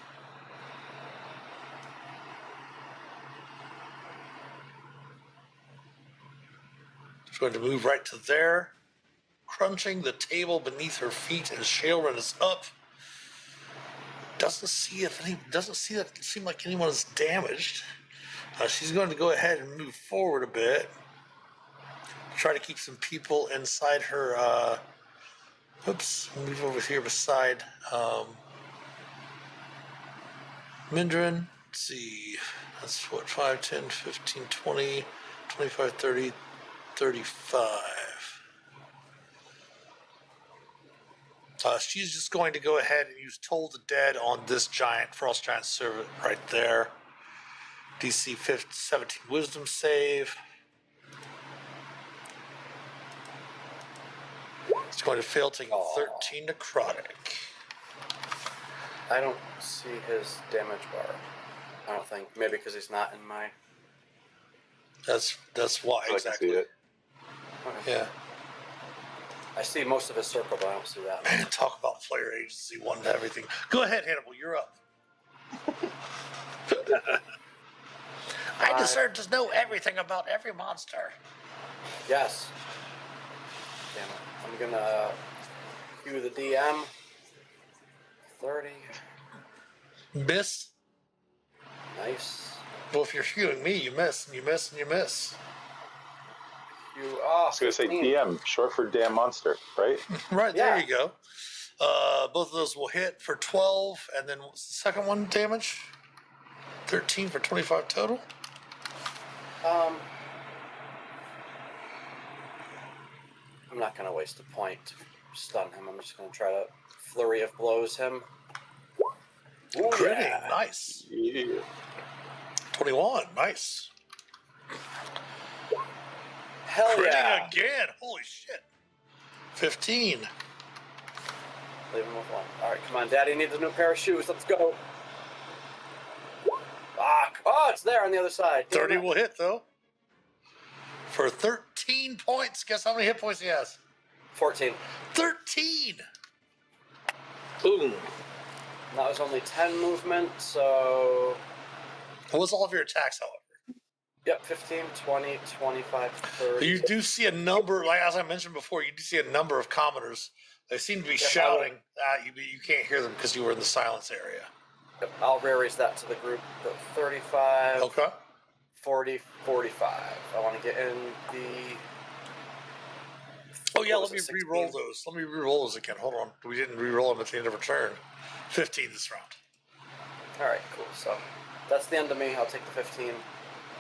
She's going to move right to there, crunching the table beneath her feet, and Shaelren is up. Doesn't seem like anyone is damaged. She's going to go ahead and move forward a bit. Try to keep some people inside her. Move over here beside Mindran. Let's see. That's what, 5, 10, 15, 20, 25, 30, 35. She's just going to go ahead and use Toll the Dead on this frost giant servant right there. DC 17 wisdom save. It's going to fail, taking 13 necrotic. I don't see his damage bar. I don't think. Maybe because he's not in my... That's why, I exactly. can see it. Okay. Yeah. I see most of his circle, but I don't see that. Man, talk about player agency, one to everything. Go ahead, Hannibal, you're up. I deserve to know everything about every monster. Yes. Damn it. I'm gonna cue the DM. 30. Miss? Nice. Well, if you're shooting me, you miss, and you miss, and you miss. You I was going to say 15. DM, short for damn monster, right? Right, Yeah. there you go. Both of those will hit for 12, and then what's the second one damage? 13 for 25 total? I'm not gonna waste a point to stun him. I'm just gonna try to flurry of blows him. Ooh, Critting, yeah. nice. Yeah. 21, nice. Hell Critting yeah. again, holy shit. 15. Leave him with one. All right, come on, Daddy needs a new pair of shoes. Let's go. Fuck. Oh, it's there on the other side. Damn 30 it. will hit, though. For 13 points. Guess how many hit points he has? 14. 13! Boom. That was only 10 movement, so... What was all of your attacks, however? Yep, 15, 20, 25, 30. You do see a number, like as I mentioned before, you do see a number of commoners. They seem to be shouting at you, but you can't hear them because you were in the silence area. Yep, I'll raise that to the group. So 35, Okay. 40, 45. I want to get in the... Oh, yeah, what let was me it, re-roll 16? those. Let me re-roll those again. Hold on. We didn't re-roll them at the end of our turn. 15 this round. All right, cool. So that's the end of me. I'll take the 15.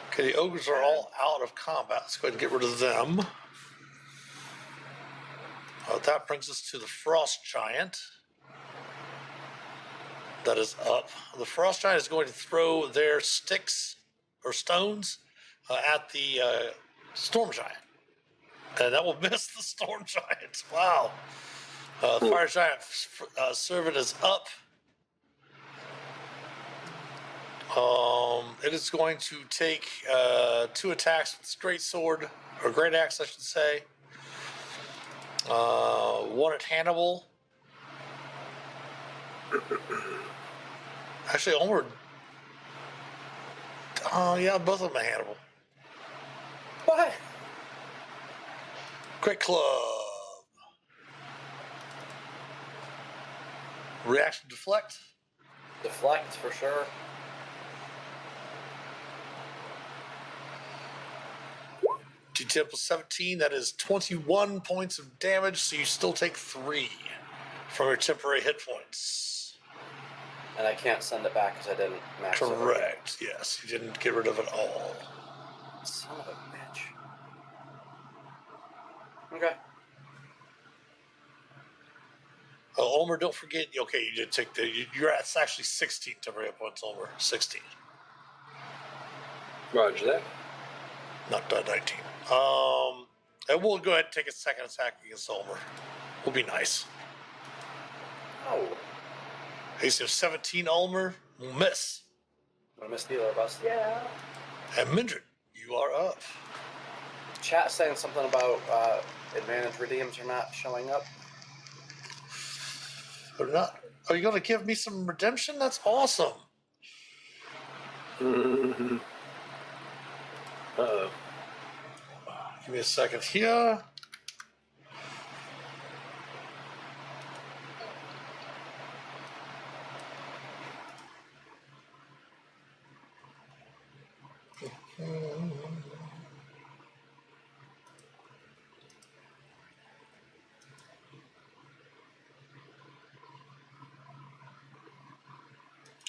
Okay, the ogres are all out of combat. Let's go ahead and get rid of them. That brings us to the frost giant. That is up. The frost giant is going to throw their sticks or stones at the storm giant. And that will miss the storm giant. Wow. The fire giant servant is up. It is going to take 2 attacks with straight sword, or great axe, I should say. 1 at Hannibal. Actually, Ulmor. Oh, yeah, both of them at Hannibal. What? Quick club. Reaction deflect. Deflect for sure. D10 plus 17, that is 21 points of damage, so you still take 3 from your temporary hit points. And I can't send it back because I didn't max it. Correct, yes. You didn't get rid of it all. Son of a bitch. Okay. Ulmor, don't forget. Okay, you did take you're at actually 16 temporary hit points, Ulmor. 16. Roger that. Not 19. And we'll go ahead and take a second attack against Ulmor. We'll be nice. Oh. AC of 17, Ulmor will miss. I'm gonna steal our bust. Yeah. And Mindran, you are up. Chat saying something about advantage redeems are not showing up. Or not? Are you going to give me some redemption? That's awesome. Uh-oh. Give me a second here.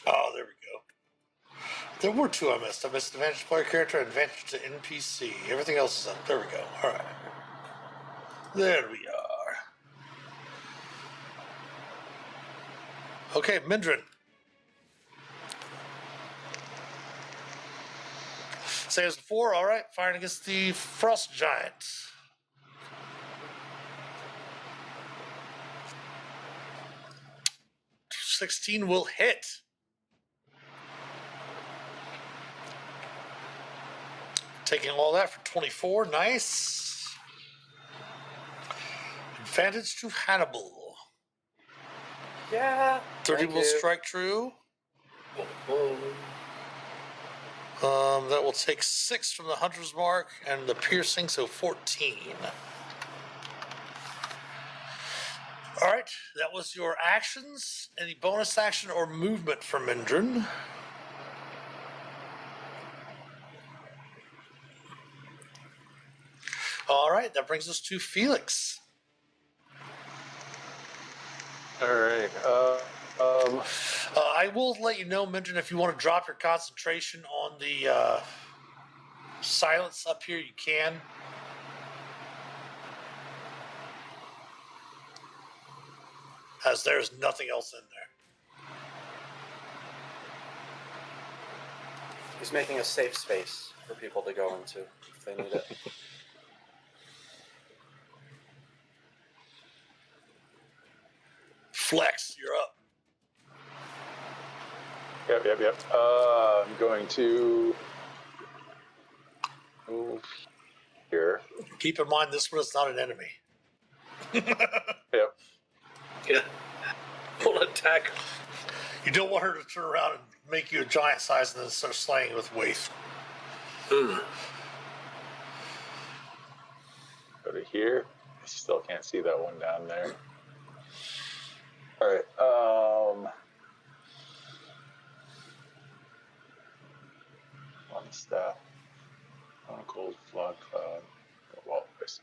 Oh, there we go. There were 2 I missed. I missed advantage to player character and advantage to NPC. Everything else is up. There we go. All right. There we are. Okay, Mindran. Same as before. All right. Firing against the frost giant. $16 will hit. Taking all that for 24. Nice. Advantage to Hannibal. Yeah. 30 Thank will you. strike true. That will take 6 from the hunter's mark and the piercing, so 14. All right, that was your actions. Any bonus action or movement for Mindran? All right, that brings us to Phelix. All right. I will let you know, Mindran, if you want to drop your concentration on the silence up here, you can. As there's nothing else in there. He's making a safe space for people to go into if they need it. Flex, you're up. Yep. I'm going to move here. Keep in mind, this one is not an enemy. Yep. Yeah. Full attack. You don't want her to turn around and make you a giant size and then start slaying with waif. Mm. Go to here. I still can't see that one down there. All right. One staff. One cold flood cloud. Wall face.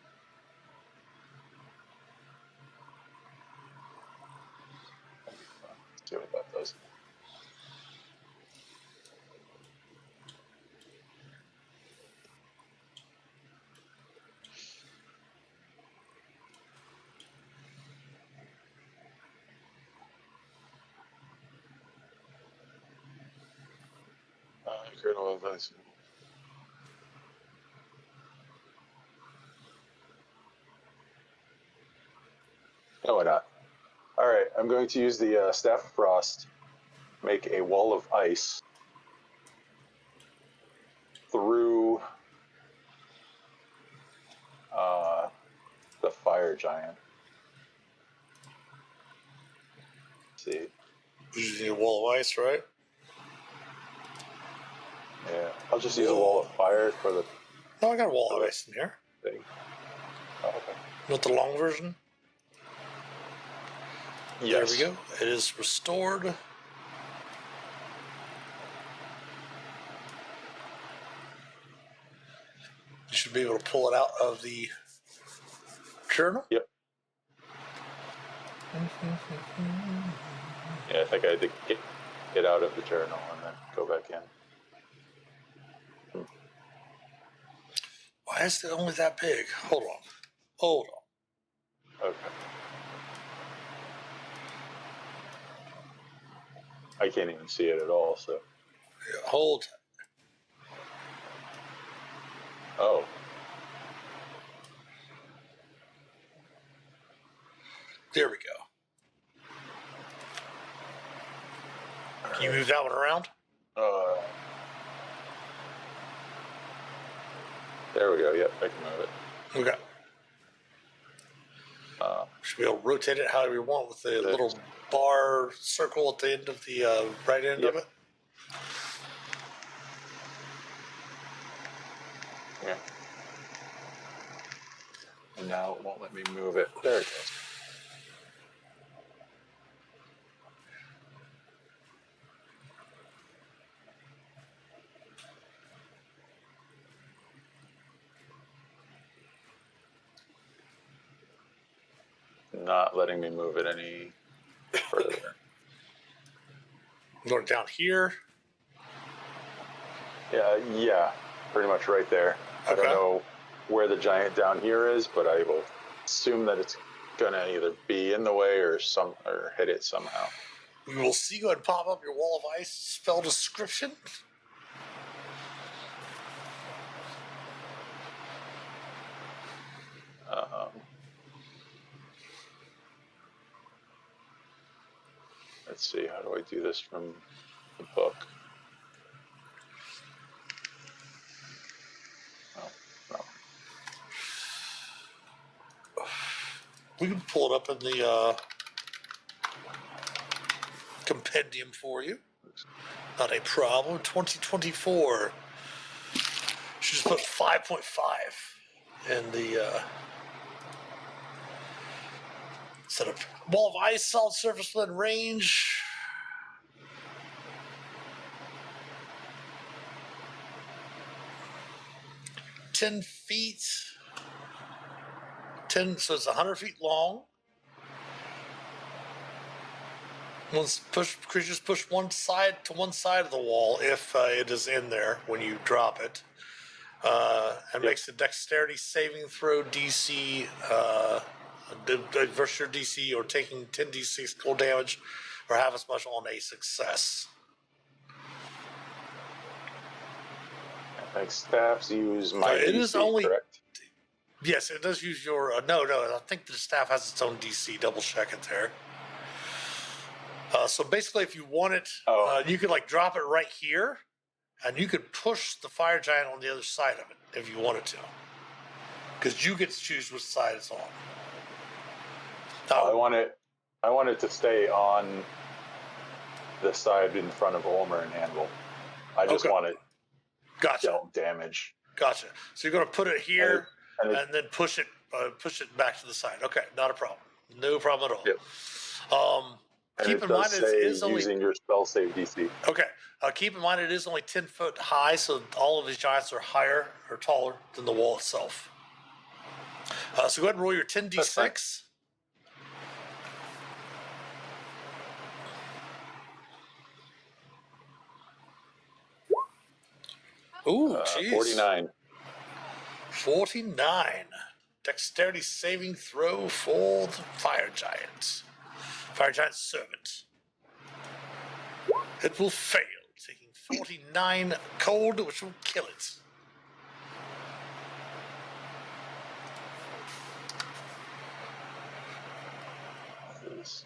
Let's see what that does. Critical advice. No, why not? All right, I'm going to use the Staff of Frost, make a wall of ice through the fire giant. Let's see. Using a wall of ice, right? Yeah, I'll just use a wall of fire for the No, I got a wall of ice in here. thing. Oh, okay. Not the long version. Yes. There we go. It is restored. You should be able to pull it out of the journal. Yep. Yeah, I think I had to get out of the journal and then go back in. Why is it only that big? Hold on. Okay. I can't even see it at all, so. Yeah, hold. Oh. There we go. Can you move that one around? There we go. Yep, I can move it. Okay. Should be able to rotate it however you want with the little bar circle at the end of the right end of it. Yeah. And now it won't let me move it. There it goes. Not letting me move it any further. Going down here. Yeah, pretty much right there. I don't know where the giant down here is, but I will assume that it's gonna either be in the way or hit it somehow. We will see. Go ahead and pop up your wall of ice spell description. Let's see, how do I do this from the book? No. We can pull it up in the compendium for you. Not a problem. 2024. She just put 5.5 in the set up. Wall of ice, solid surface within range. $10 feet. 10, so it's 100 feet long. Creatures push one side of the wall if it is in there when you drop it. And makes a dexterity saving throw DC, versus your DC, or taking 10d6 cold damage, or half as much on a success. Like staffs use my It DC, is only correct? Yes, it does use your. No. I think the staff has its own DC. Double check it there. So basically, if you want it, you could like drop it right here, and you could push the fire giant on the other side of it if you wanted to, because you get to choose which side it's on. I want it to stay on the side in front of Ulmor and Hannibal. I just want it dealt damage. Gotcha. So you're going to put it here and then push it back to the side. Okay, not a problem. No problem at all. Yep. Keep in mind it is only using your spell save DC. Okay. Keep in mind it is only 10 foot high, so all of these giants are higher or taller than the wall itself. So go ahead and roll your 10d6. Ooh, jeez. 49. 49. Dexterity saving throw for the fire giant. Fire giant servant. It will fail, taking 49 cold, which will kill it. Is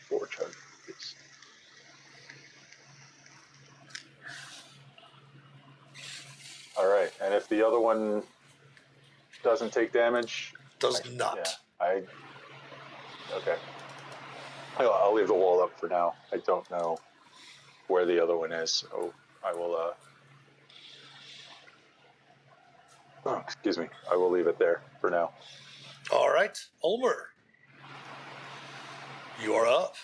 4 charges. All right, and if the other one doesn't take damage, Does not. Yeah, okay. I'll leave the wall up for now. I don't know where the other one is, so I will. Excuse me. I will leave it there for now. All right, Ulmor, you are up.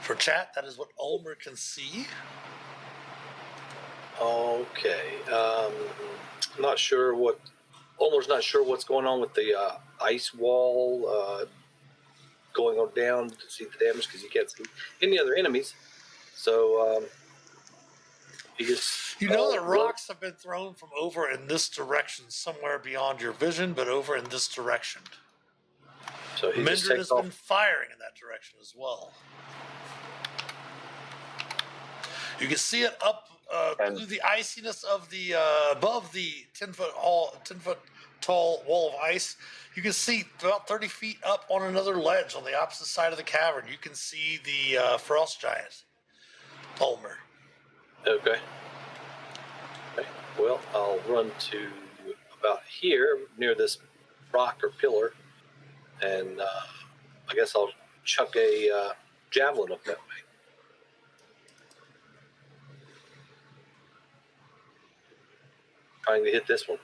For chat, that is what Ulmor can see. Okay. Not sure what. Ulmor's not sure what's going on with the ice wall going on down to see the damage because he can't see any other enemies. So he just. You know that rocks have been thrown from over in this direction, somewhere beyond your vision, but over in this direction. So he just Mindran takes has off. been firing in that direction as well. You can see it up through the iciness of the above the 10 foot tall wall of ice. You can see about 30 feet up on another ledge on the opposite side of the cavern. You can see the frost giant, Ulmor. Okay. Well, I'll run to about here near this rock or pillar, and I guess I'll chuck a javelin up that way. Trying to hit this one.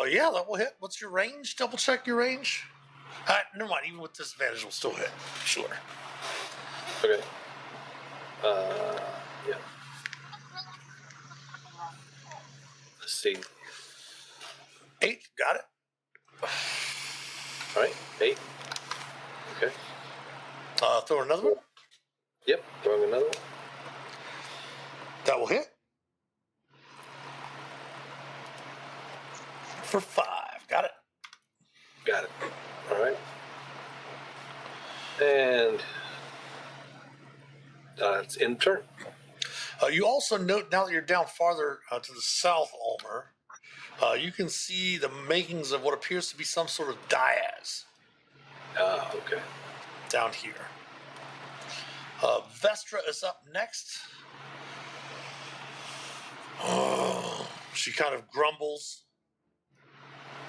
Yeah, that will hit. What's your range? Double check your range. Never mind. Even with disadvantage, will still hit. Sure. Okay. Yeah. Let's see. 8. Got it. All right. 8. Okay. Throw another one. Yep. Throwing another one. That will hit. For 5. Got it. Got it. All right. And it's in turn. You also note, now that you're down farther to the south, Ulmor, you can see the makings of what appears to be some sort of diaz. Okay. Down here. Vestra is up next. She kind of grumbles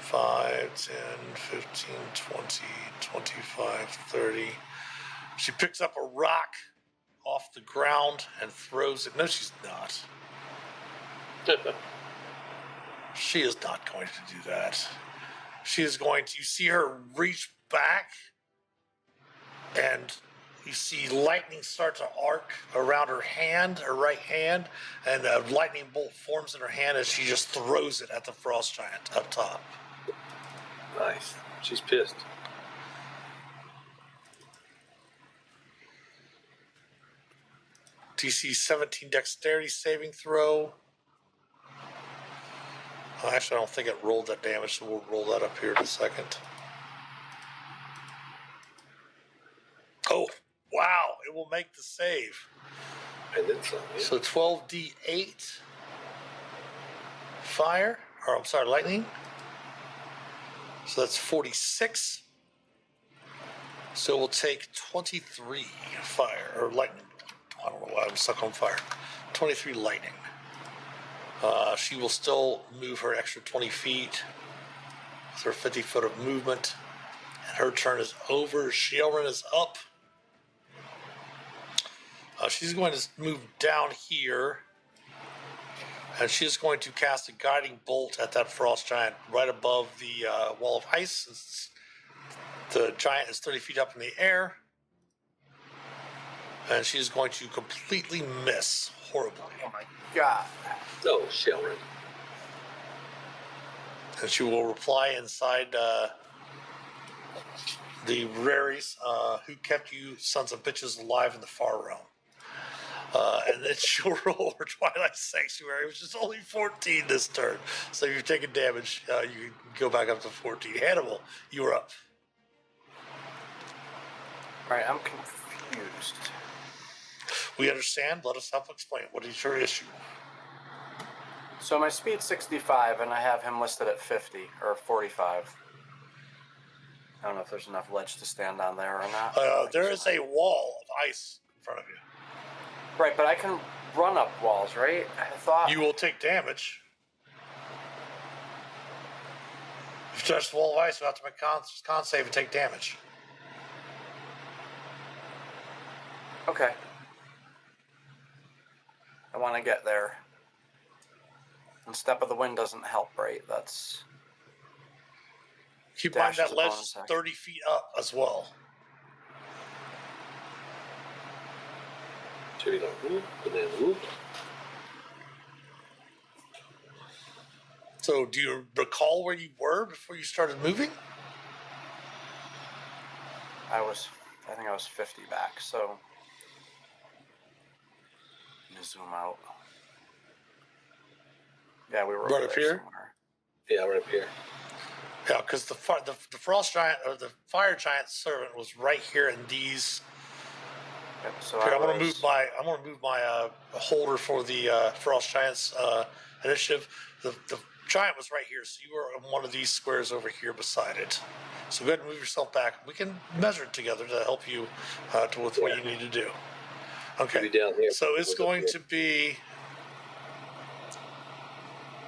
5, 10, 15, 20, 25, 30. She picks up a rock off the ground and throws it. No, she's not. She is not going to do that. She is going to, you see her reach back, and you see lightning start to arc around her hand, her right hand, and a lightning bolt forms in her hand as she just throws it at the frost giant up top. Nice. She's pissed. DC 17 dexterity saving throw. Actually, I don't think it rolled that damage, so we'll roll that up here in a second. Oh, wow. It will make the save. And then some. Yeah. So 12d8 fire, or I'm sorry, lightning. So that's 46. So we'll take 23 fire, or lightning. I don't know why I'm stuck on fire. 23 lightning. She will still move her extra 20 feet with her 50 foot of movement. And her turn is over. Sheilrin is up. She's going to move down here. And she's going to cast a guiding bolt at that frost giant right above the wall of ice. The giant is 30 feet up in the air. And she's going to completely miss horribly. Oh my god. Oh, Sheilrin. And she will reply inside the Raries, who kept you sons of bitches alive in the far realm. And then she'll roll her Twilight Sanctuary, which is only 14 this turn. So if you've taken damage, you can go back up to 14. Hannibal, you are up. Alright, I'm confused. We understand. Let us help explain. What is your issue? So my speed's 65, and I have him listed at 50, or 45. I don't know if there's enough ledge to stand on there or not. There is a wall of ice in front of you. Right, but I can run up walls, right? I thought... You will take damage. If you touch the wall of ice, you have to make con save and take damage. Okay. I want to get there. And Step of the Wind doesn't help, right? That's... Keep in mind Dash is that a ledge bonus is action. 30 feet up as well. So you go whoop, and then whoop. So do you recall where you were before you started moving? I think I was 50 back, so... Let me zoom out. Yeah, we were Right over up there here? somewhere. Yeah, right up here. Yeah, because the frost giant, or the fire giant servant was right here in these. Yep, so Here, I I'm gonna was- move my holder for the frost giant's initiative. The giant was right here, so you were in one of these squares over here beside it. So go ahead and move yourself back. We can measure it together to help you with what you need to do. Okay. Maybe down here. So it's Was up going here. to be.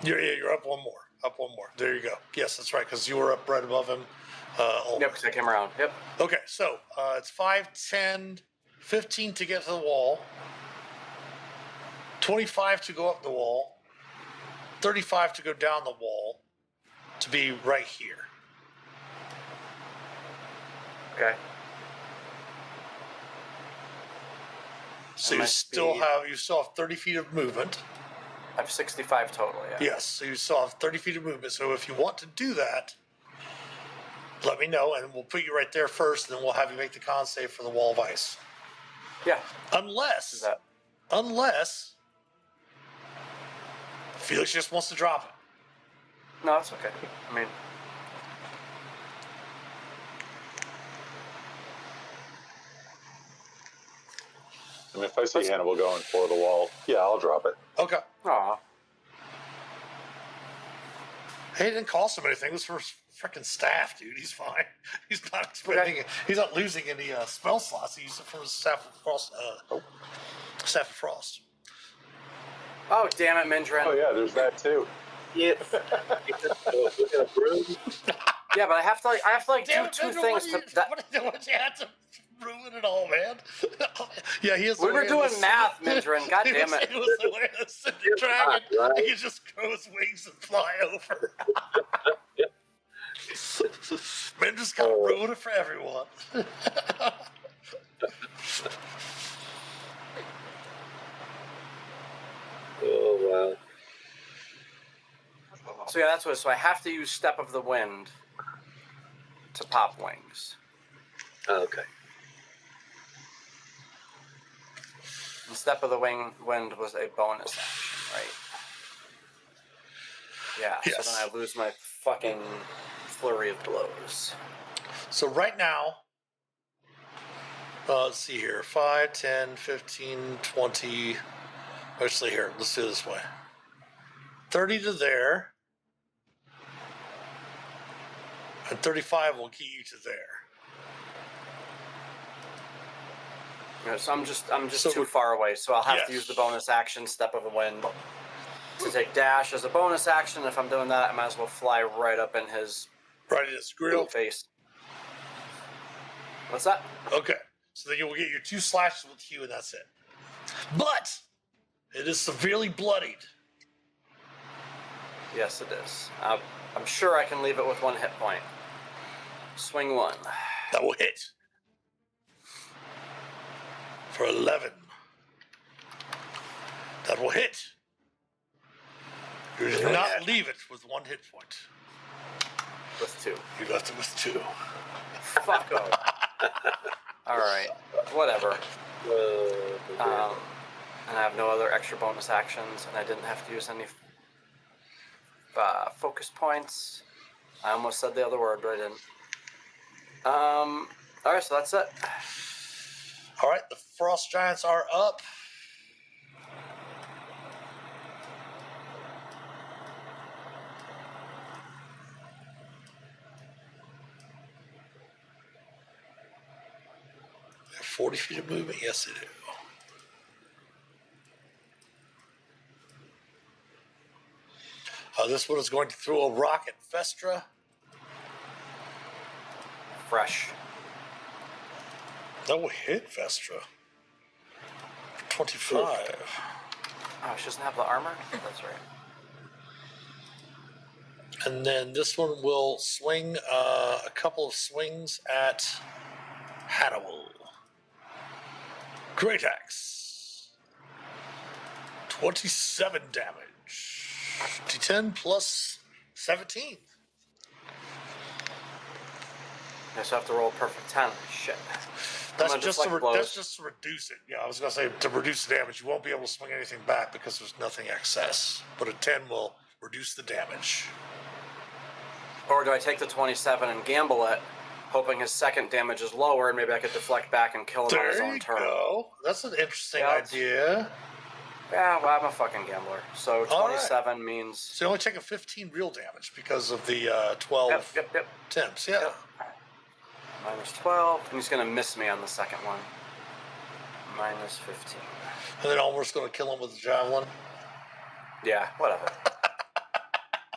You're up one more. Up one more. There you go. Yes, that's right, because you were up right above him. Yep, because I came around. Yep. Okay, so it's 5, 10, 15 to get to the wall, 25 to go up the wall, 35 to go down the wall, to be right here. Okay. So And you my still speed- have 30 feet of movement. I have 65 total, yeah. Yes, so you still have 30 feet of movement. So if you want to do that, let me know, and we'll put you right there first, and then we'll have you make the con save for the wall of ice. Yeah. Unless That. Felix just wants to drop it. No, that's okay. I mean, I mean, if I see Hannibal going for the wall, yeah, I'll drop it. Okay. aw. Hey, he didn't cost him anything. It was for his freaking staff, dude. He's fine. He's not expending it. He's not losing any spell slots. He used it for his Staff of Frost. Staff of Frost. Oh, damn it, Mindran. Oh yeah, there's that too. Yes. Look at a broom. Yeah, but I have to Damn do it, two Mindra, things to that. what you had to ruin it all, man? Yeah, he is. We were doing math, Mindran. God damn it. He was the way to send the dragon. Right. He could just grow his wings and fly over. Mindra's got to ruin it for everyone. Oh, wow. So yeah, that's what. So I have to use Step of the Wind to pop wings. Oh, okay. And Step of the Wind was a bonus action, right? Yeah. Yes. So then I lose my fucking flurry of blows. So right now, let's see here. 5, 10, 15, 20. Actually, here, let's do it this way. 30 to there. And 35 will get you to there. Yeah, so I'm just So too far away. So I'll have Yes. to use the bonus action, Step of the Wind, to take dash as a bonus action. If I'm doing that, I might as well fly right up in his Right in his grill. face. What's that? Okay. So then you will get your 2 slashes with Hugh, and that's it. But it is severely bloodied. Yes, it is. I'm sure I can leave it with 1 hit point. Swing 1. That will hit. For 11. That will hit. You did not leave it with 1 hit point. With 2. You left it with 2. Fuck off. All right. Whatever. And I have no other extra bonus actions, and I didn't have to use any focus points. I almost said the other word, but I didn't. All right, so that's it. All right, the Frost Giants are up. They have 40 feet of movement. Yes, they do. This one is going to throw a rock at Vestra. Fresh. That will hit Vestra. 25. Oh, she doesn't have the armor? That's right. And then this one will swing a couple of swings at Hannibal. Great Axe. 27 damage. D10 plus 17. I just have to roll a perfect 10. Shit. That's I'm gonna just, deflect blows. that's just to reduce it. Yeah, I was going to say to reduce the damage. You won't be able to swing anything back because there's nothing excess. But a 10 will reduce the damage. Or do I take the 27 and gamble it, hoping his second damage is lower, and maybe I could deflect back and kill him on his There own you turn? go. That's an interesting Yeah, idea. Yeah, well, I'm a fucking gambler. So All right. 27 means... So you only take a 15 real damage because of the 12 Yep. temps. Yeah. Yep. Minus 12. And he's going to miss me on the second one. Minus 15. And then Ulmor's going to kill him with the javelin. Yeah, whatever.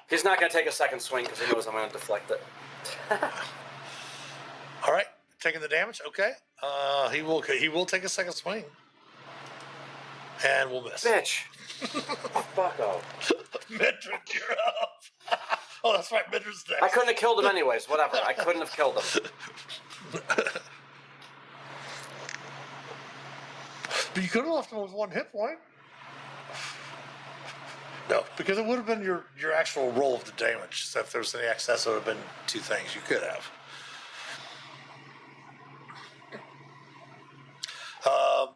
He's not going to take a second swing because he knows I'm going to deflect it. All right, taking the damage. Okay. He will take a second swing. And we'll miss. Bitch. Fuck off. Mindran, you're up. Oh, that's right. Mindran's next. I couldn't have killed him anyways. Whatever. I couldn't have killed him. But you could have left him with 1 hit point. No, because it would have been your actual roll of the damage. So if there was any excess, it would have been 2 things you could have.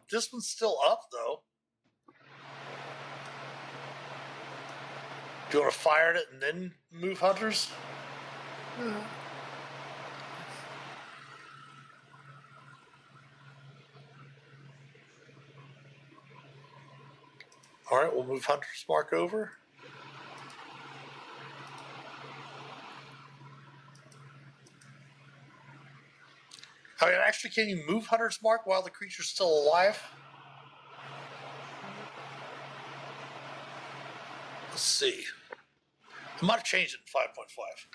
This one's still up, though. Do you want to fire at it and then move hunters? All right, we'll move Hunter's Mark over. I mean, actually, can you move Hunter's Mark while the creature's still alive? Let's see. I might have changed it in 5.5.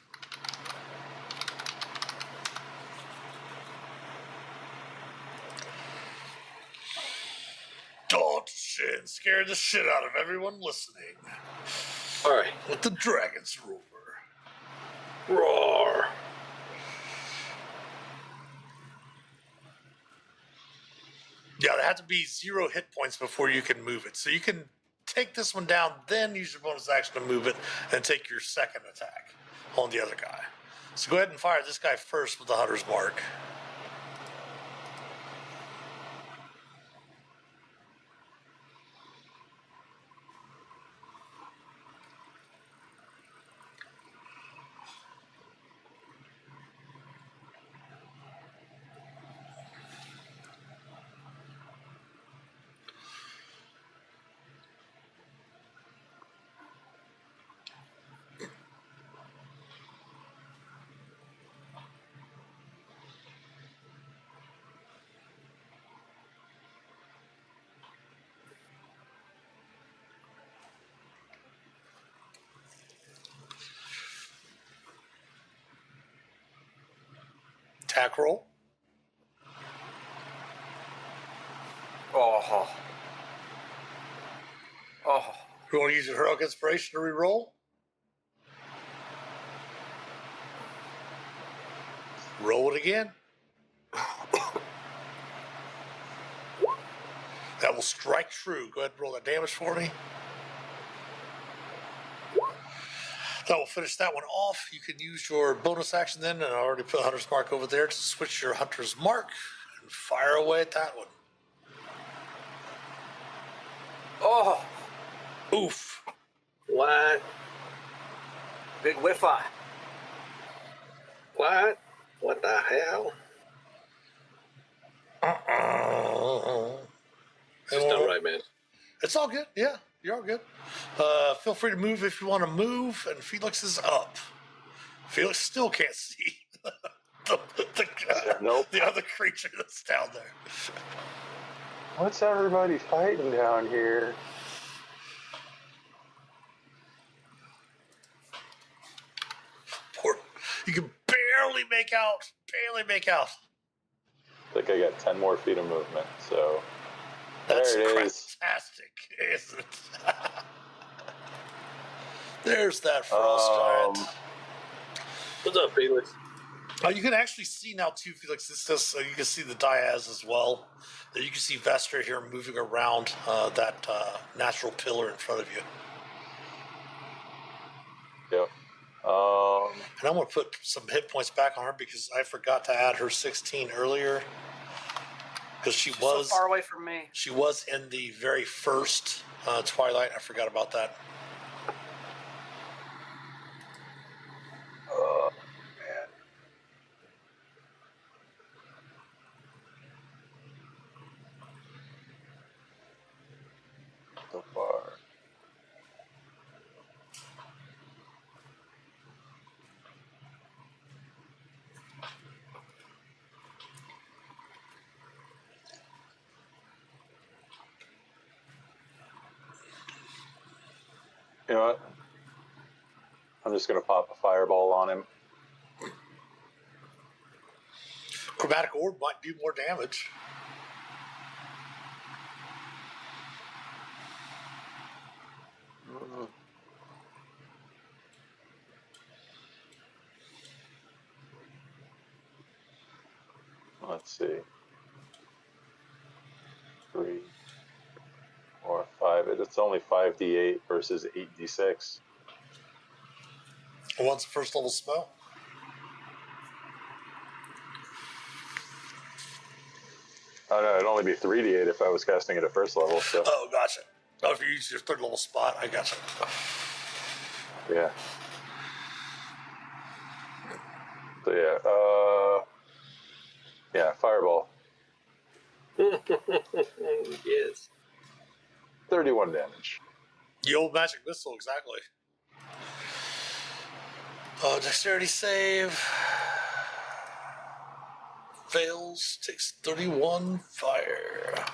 Dodson scared the shit out of everyone listening. All right. Let the dragons roar. Roar. Yeah, there have to be 0 hit points before you can move it. So you can take this one down, then use your bonus action to move it, and take your second attack on the other guy. So go ahead and fire this guy first with the Hunter's Mark. Attack roll. Oh. Oh. You want to use your heroic inspiration to re-roll? Roll it again. That will strike true. Go ahead and roll that damage for me. That will finish that one off. You can use your bonus action then, and I already put Hunter's Mark over there to switch your Hunter's Mark and fire away at that one. Oh. Oof. What? Big whiff-eye. What? What the hell? It's not right, man. It's all good. Yeah, you're all good. Feel free to move if you want to move, and Phelix is up. Phelix still can't see Nope. the other creature that's down there. What's everybody fighting down here? Poor, you can barely make out. I think I got 10 more feet of movement, so That's there it is. fantastic, isn't it? There's that frost giant. What's up, Felix? You can actually see now too, Felix. This does, you can see the Diaz as well. You can see Vestra here moving around that natural pillar in front of you. Yep. And I'm going to put some hit points back on her because I forgot to add her 16 earlier. Because she's so far away from me. She was in the very first Twilight. I forgot about that. Man. So far. You know what? I'm just going to pop a fireball on him. Chromatic Orb might do more damage. Let's see. 3, 4, 5. It's only 5d8 versus 8d6. What's the first level spell? Oh no, it'd only be 3d8 if I was casting it at first level. So. Oh, gotcha. Oh, if you use your third level spot, I gotcha. Yeah. So yeah, fireball. Yes. 31 damage. The old magic missile, exactly. Dexterity save. Fails, takes 31 fire.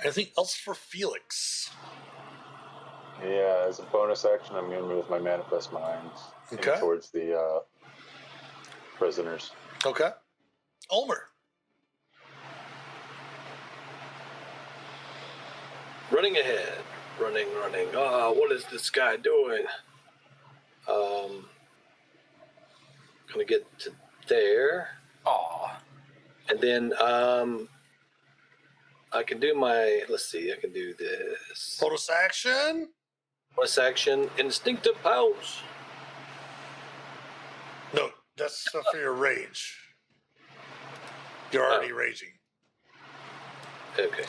Anything else for Phelix? Yeah, as a bonus action, I'm going to move my Manifest Minds Okay. towards the prisoners. Okay. Ulmor. Running ahead. Running. What is this guy doing? Gonna get to there. Aw. And then I can do my, let's see, I can do this. Bonus action. Bonus action, instinctive pose. No, that's for your rage. You're already raging. Okay.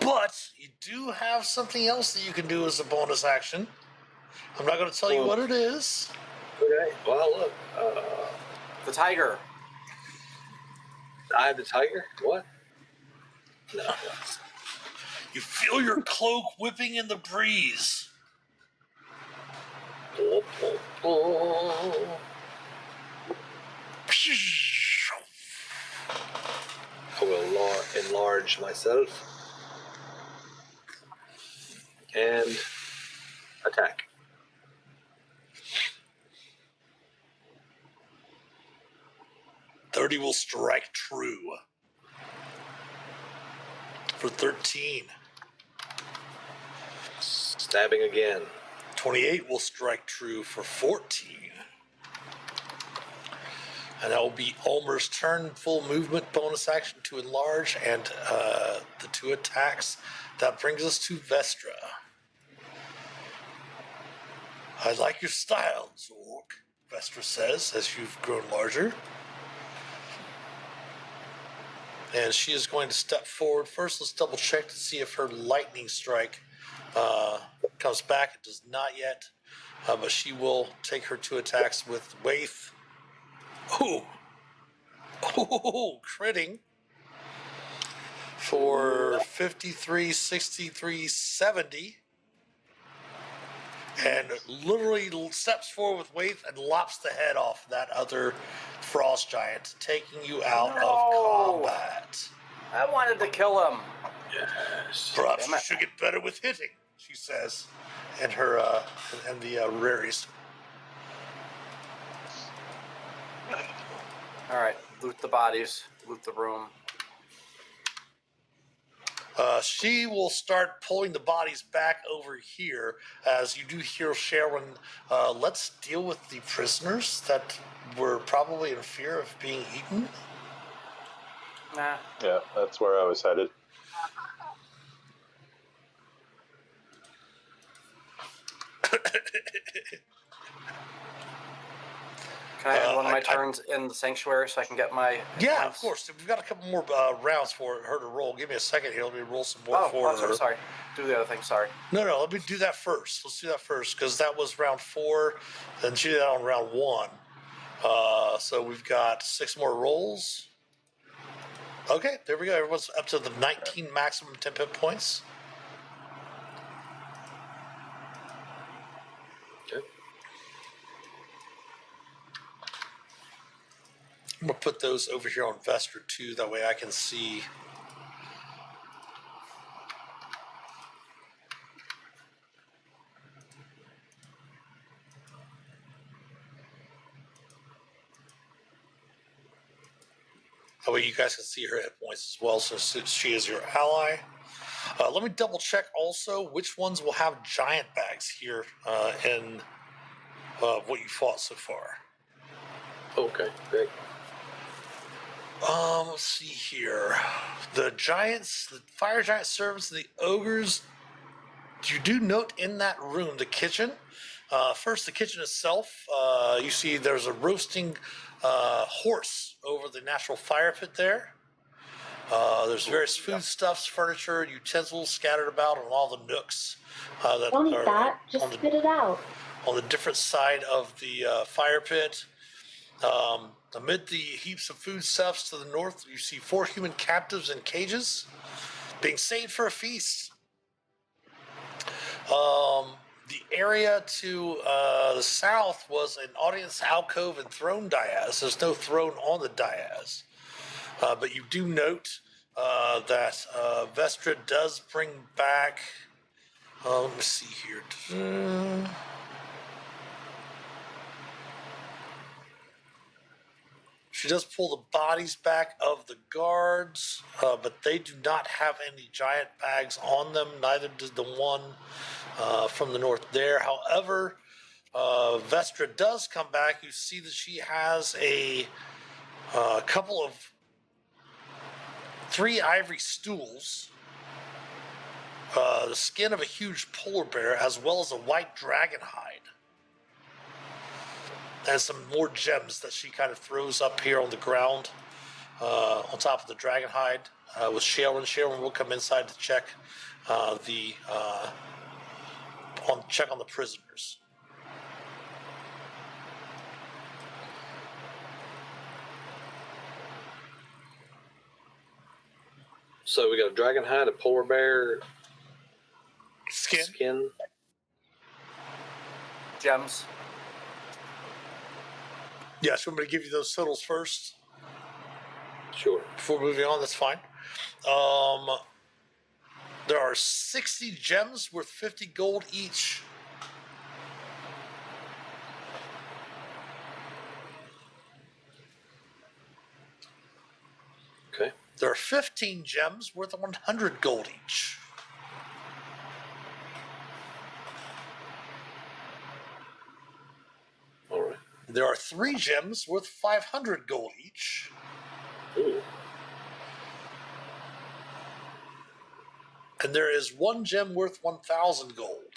But you do have something else that you can do as a bonus action. I'm not going to tell you what it is. Okay. Well, look. The tiger. I have the tiger? What? No. You feel your cloak whipping in the breeze. I will enlarge myself. And attack. "30 will strike true. For 13. Stabbing again. 28 will strike true for 14. And that will be Ulmer's turn. Full movement, bonus action to enlarge, and the 2 attacks. That brings us to Vestra. "I like your style, Zork," Vestra says as you've grown larger. And she is going to step forward. First, let's double check to see if her lightning strike comes back. It does not yet. But she will take her 2 attacks with Waith. Ooh, critting for 53, 63, 70. And literally steps forward with Waith and lops the head off that other frost giant, taking you out of combat. I wanted to kill him. Yes. Perhaps you should get better with hitting, she says, and her and the raries. All right, loot the bodies, loot the room. She will start pulling the bodies back over here as you do hear Sharon. Let's deal with the prisoners that were probably in fear of being eaten. Nah. Yeah, that's where I was headed. Can I end one of my turns in the sanctuary so I can get my... Yeah, of course. We've got a couple more rounds for her to roll. Give me a second here. Let me roll some more for her. Sorry. Do the other thing, sorry. No, let me do that first. Let's do that first because that was round 4, and she did that on round 1. So we've got 6 more rolls. Okay, there we go. Everyone's up to the 19 maximum temp hit points. Okay. I'm going to put those over here on Vestra too. That way I can see. That way you guys can see her hit points as well, since she is your ally. Let me double check also which ones will have giant bags here in what you fought so far. Okay, great. Let's see here. The giants, the fire giant servants, and the ogres. You do note in that room, the kitchen. First, the kitchen itself. You see there's a roasting horse over the natural fire pit there. There's various foodstuffs, furniture, utensils scattered about on all the nooks. Don't eat that. Just spit it out. On the different side of the fire pit. Amid the heaps of foodstuffs to the north, you see 4 human captives in cages being saved for a feast. The area to the south was an audience alcove and throne dais. There's no throne on the dais. But you do note that Vestra does bring back. Let me see here. She does pull the bodies back of the guards, but they do not have any giant bags on them. Neither did the one from the north there. However, Vestra does come back. You see that she has a couple of 3 ivory stools, the skin of a huge polar bear, as well as a white dragon hide. And some more gems that she kind of throws up here on the ground, on top of the dragon hide, with Shae. Shae will come inside to check on the prisoners. So we got a dragon hide, a polar bear skin. Gems. Yeah, so I'm going to give you those totals first. Sure. Before moving on, that's fine. There are 60 gems worth 50 gold each. Okay. There are 15 gems worth 100 gold each. All right. There are 3 gems worth 500 gold each. Ooh. And there is 1 gem worth 1,000 gold.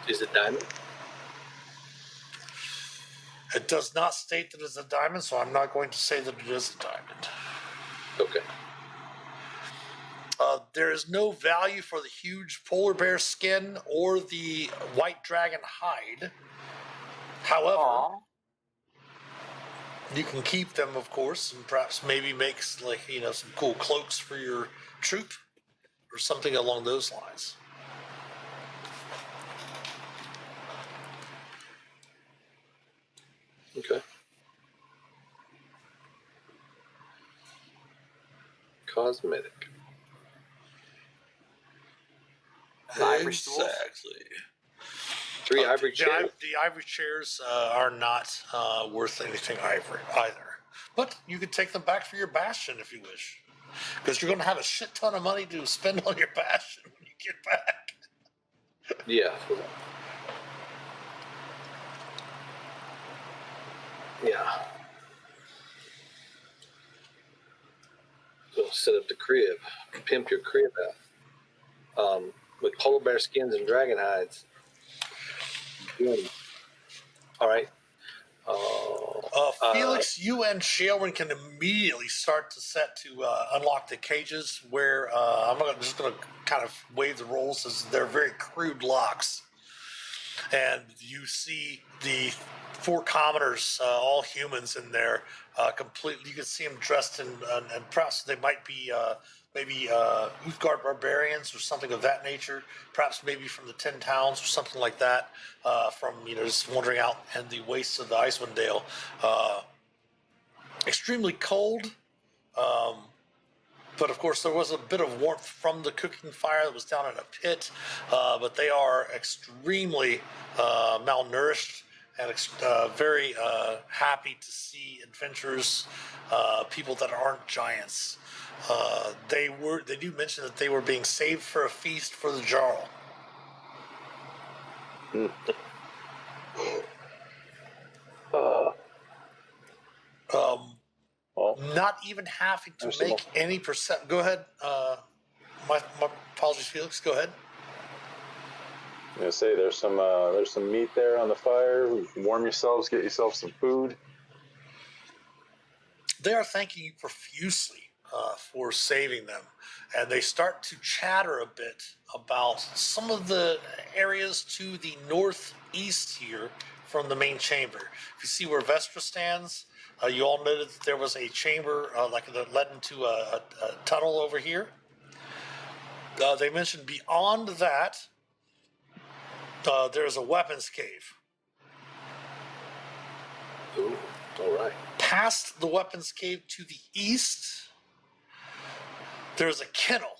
Is it diamond? It does not state that it's a diamond, so I'm not going to say that it is a diamond. Okay. There is no value for the huge polar bear skin or the white dragon hide. However, you can keep them, of course, and perhaps maybe make some cool cloaks for your troop or something along those lines. Okay. Cosmetic. Ivory stools? Exactly. 3 ivory chairs. The ivory chairs are not worth anything either. But you could take them back for your bastion if you wish. Because you're going to have a shit ton of money to spend on your bastion when you get back. Yeah. Yeah. So set up the crib, pimp your crib out. With polar bear skins and dragon hides. All right. Phelix, you and Shae can immediately start to set to unlock the cages where I'm just going to kind of wave the rolls as they're very crude locks. And you see the 4 commoners, all humans in there, completely. You can see them dressed in, and perhaps they might be maybe Uthgard barbarians or something of that nature. Perhaps maybe from the 10 towns or something like that. From just wandering out in the wastes of the Icewind Dale. Extremely cold. But of course, there was a bit of warmth from the cooking fire that was down in a pit. But they are extremely malnourished and very happy to see adventurers, people that aren't giants. They do mention that they were being saved for a feast for the Jarl. Not even having to make any percent. Go ahead. My apologies, Felix. Go ahead. I'm gonna say there's some meat there on the fire. You can warm yourselves, get yourself some food. They are thanking you profusely for saving them, and they start to chatter a bit about some of the areas to the northeast here from the main chamber. If you see where Vestra stands, you all noted that there was a chamber that led into a tunnel over here. They mentioned beyond that, there's a weapons cave. Ooh, all right. Past the weapons cave to the east, there's a kennel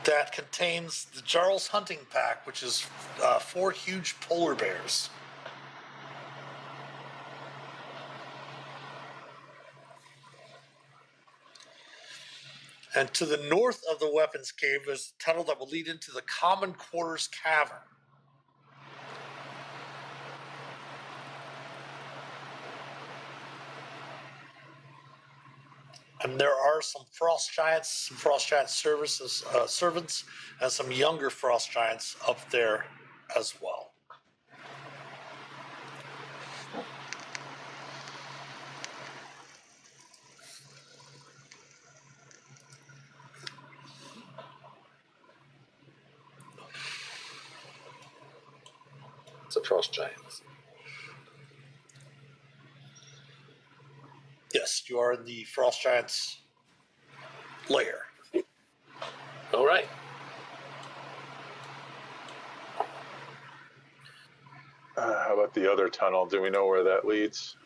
that contains the Jarl's hunting pack, which is 4 huge polar bears. And to the north of the weapons cave, there's a tunnel that will lead into the common quarters cavern. And there are some frost giants, servants, and some younger frost giants up there as well. It's a frost giants. Yes, you are in the frost giants' lair. All right. How about the other tunnel? Do we know where that leads?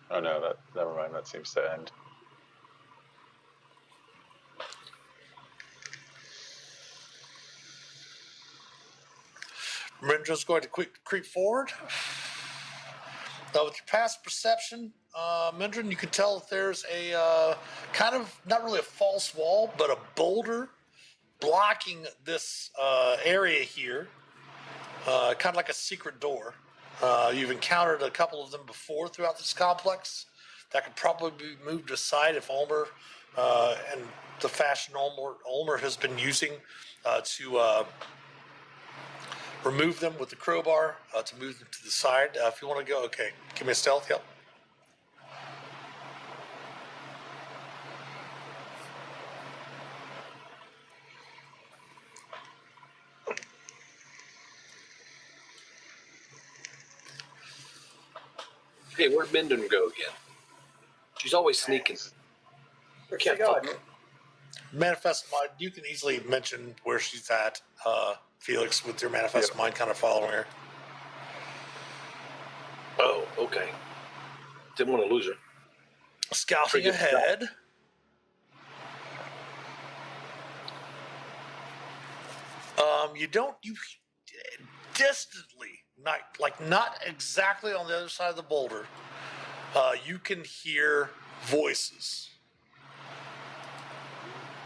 Oh no, never mind. That seems to end. Mindra's going to creep forward. Now, with your past perception, Mindran, you can tell that there's a kind of, not really a false wall, but a boulder blocking this area here, kind of like a secret door. You've encountered a couple of them before throughout this complex that could probably be moved aside if Ulmor and the fashion Ulmor has been using to remove them with the crowbar, to move them to the side. If you want to go, okay, give me a stealth, yep. Hey, where'd Mindran go again? She's always sneaking. Where's Can't she going? fuck. Manifest mind, you can easily mention where she's at, Phelix, with your manifest mind kind of following her. Oh, okay. Didn't want to lose her. Scouting ahead. You distantly, not exactly on the other side of the boulder, you can hear voices.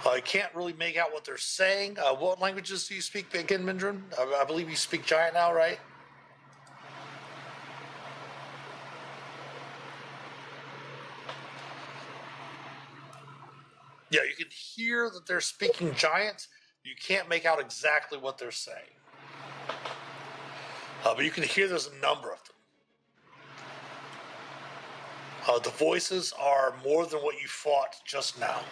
I can't really make out what they're saying. What languages do you speak again, Mindran? I believe you speak Giant now, right? Yeah, you can hear that they're speaking Giant. You can't make out exactly what they're saying. But you can hear there's a number of them. The voices are more than what you fought just now.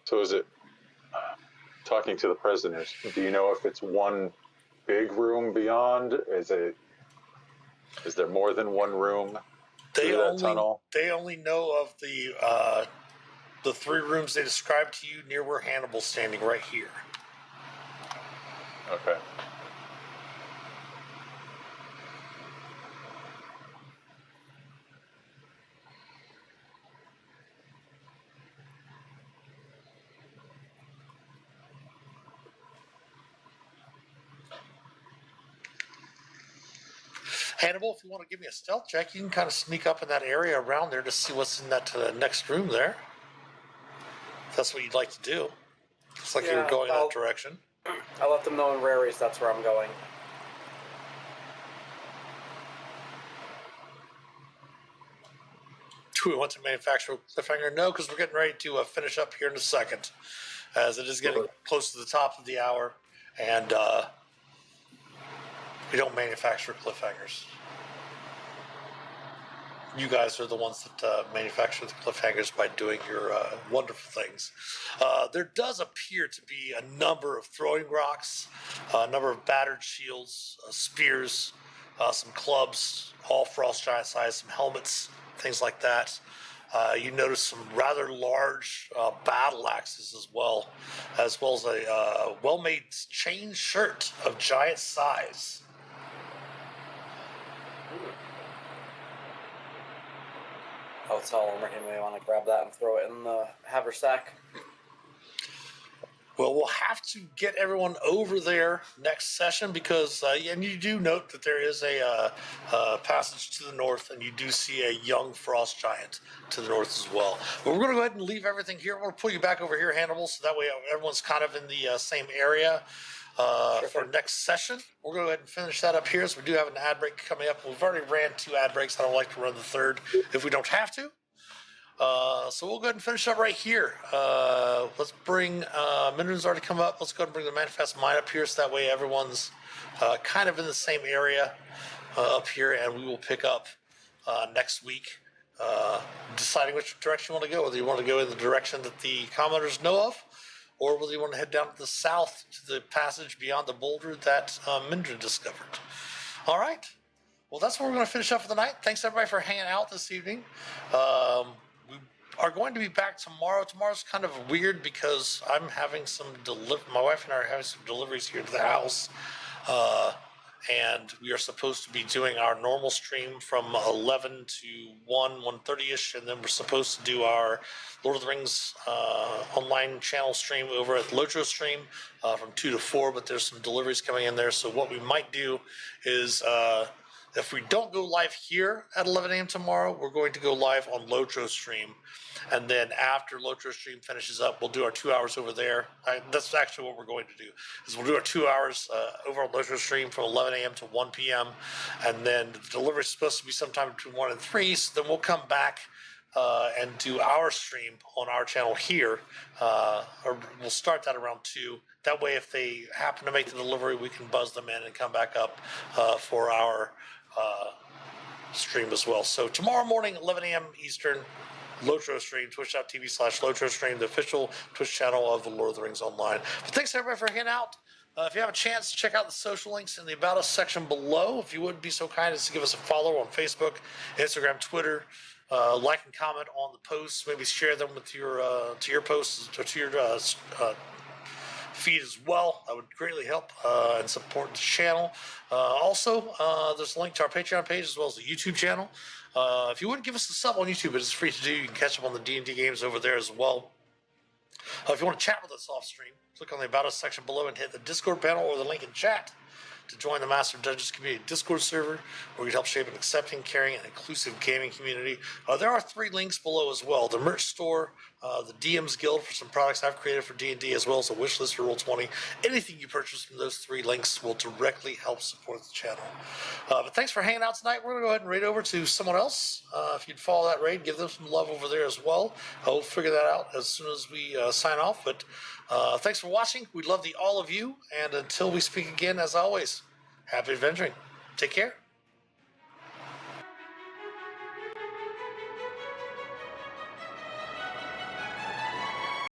So is it talking to the prisoners? Do you know if it's one big room beyond? Is there more than one room through that tunnel? They only know of the 3 rooms they described to you near where Hannibal's standing right here. Okay. Hannibal, if you want to give me a stealth check, you can kind of sneak up in that area around there to see what's in that next room there. If that's what you'd like to do. Looks like you were going in that direction. I'll let them know in Raries that's where I'm going. Do we want to manufacture a cliffhanger? No, because we're getting ready to finish up here in a second, as it is getting close to the top of the hour, and we don't manufacture cliffhangers. You guys are the ones that manufacture the cliffhangers by doing your wonderful things. There does appear to be a number of throwing rocks, a number of battered shields, spears, some clubs, all frost giant size, some helmets, things like that. You notice some rather large battle axes as well as a well-made chain shirt of giant size. I'll tell Ulmor he may want to grab that and throw it in the haversack. Well, we'll have to get everyone over there next session because, and you do note that there is a passage to the north, and you do see a young frost giant to the north as well. But we're going to go ahead and leave everything here. We're going to pull you back over here, Hannibal, so that way everyone's kind of in the same area for next session. We're going to go ahead and finish that up here, so we do have an ad break coming up. We've already ran 2 ad breaks. I don't like to run the third if we don't have to. So we'll go ahead and finish up right here. Let's bring Mindran's already come up. Let's go ahead and bring the Manifest Mind up here so that way everyone's kind of in the same area up here, and we will pick up next week, deciding which direction you want to go, whether you want to go in the direction that the commenters know of, or whether you want to head down to the south to the passage beyond the boulder that Mindran discovered. All right. Well, that's where we're going to finish up for the night. Thanks, everybody, for hanging out this evening. We are going to be back tomorrow. Tomorrow's kind of weird because I'm having some my wife and I are having some deliveries here to the house. And we are supposed to be doing our normal stream from 11 to 1:30ish, and then we're supposed to do our Lord of the Rings online channel stream over at Lotro stream from 2 to 4, but there's some deliveries coming in there. So what we might do is if we don't go live here at 11 a.m. tomorrow, we're going to go live on Lotro stream. And then after Lotro stream finishes up, we'll do our 2 hours over there. That's actually what we're going to do, is we'll do our 2 hours over on Lotro stream from 11 a.m. to 1 p.m. And then the delivery is supposed to be sometime between 1 and 3. So then we'll come back and do our stream on our channel here. Or we'll start that around 2. That way, if they happen to make the delivery, we can buzz them in and come back up for our stream as well. So tomorrow morning, 11 a.m. Eastern, Lotro stream, twitch.tv/Lotro stream, the official Twitch channel of the Lord of the Rings Online. But thanks everybody for hanging out. If you have a chance, check out the social links in the About Us section below. If you would be so kind as to give us a follow on Facebook, Instagram, Twitter, like and comment on the posts, maybe share them with your to your posts or to your feed as well. That would greatly help and support the channel. Also, there's a link to our Patreon page as well as the YouTube channel. If you wouldn't give us a sub on YouTube, it is free to do. You can catch up on the D&D games over there as well. If you want to chat with us off stream, click on the About Us section below and hit the Discord panel or the link in chat to join the Master of Dungeons community Discord server, where we help shape an accepting, caring, and inclusive gaming community. There are 3 links below as well: the merch store, the DM's Guild for some products I've created for D&D, as well as a wish list for Roll20. Anything you purchase from those 3 links will directly help support the channel. But thanks for hanging out tonight. We're going to go ahead and raid over to someone else. If you'd follow that raid, give them some love over there as well. We'll figure that out as soon as we sign off. But thanks for watching. We love all of you. And until we speak again, as always, happy adventuring. Take care.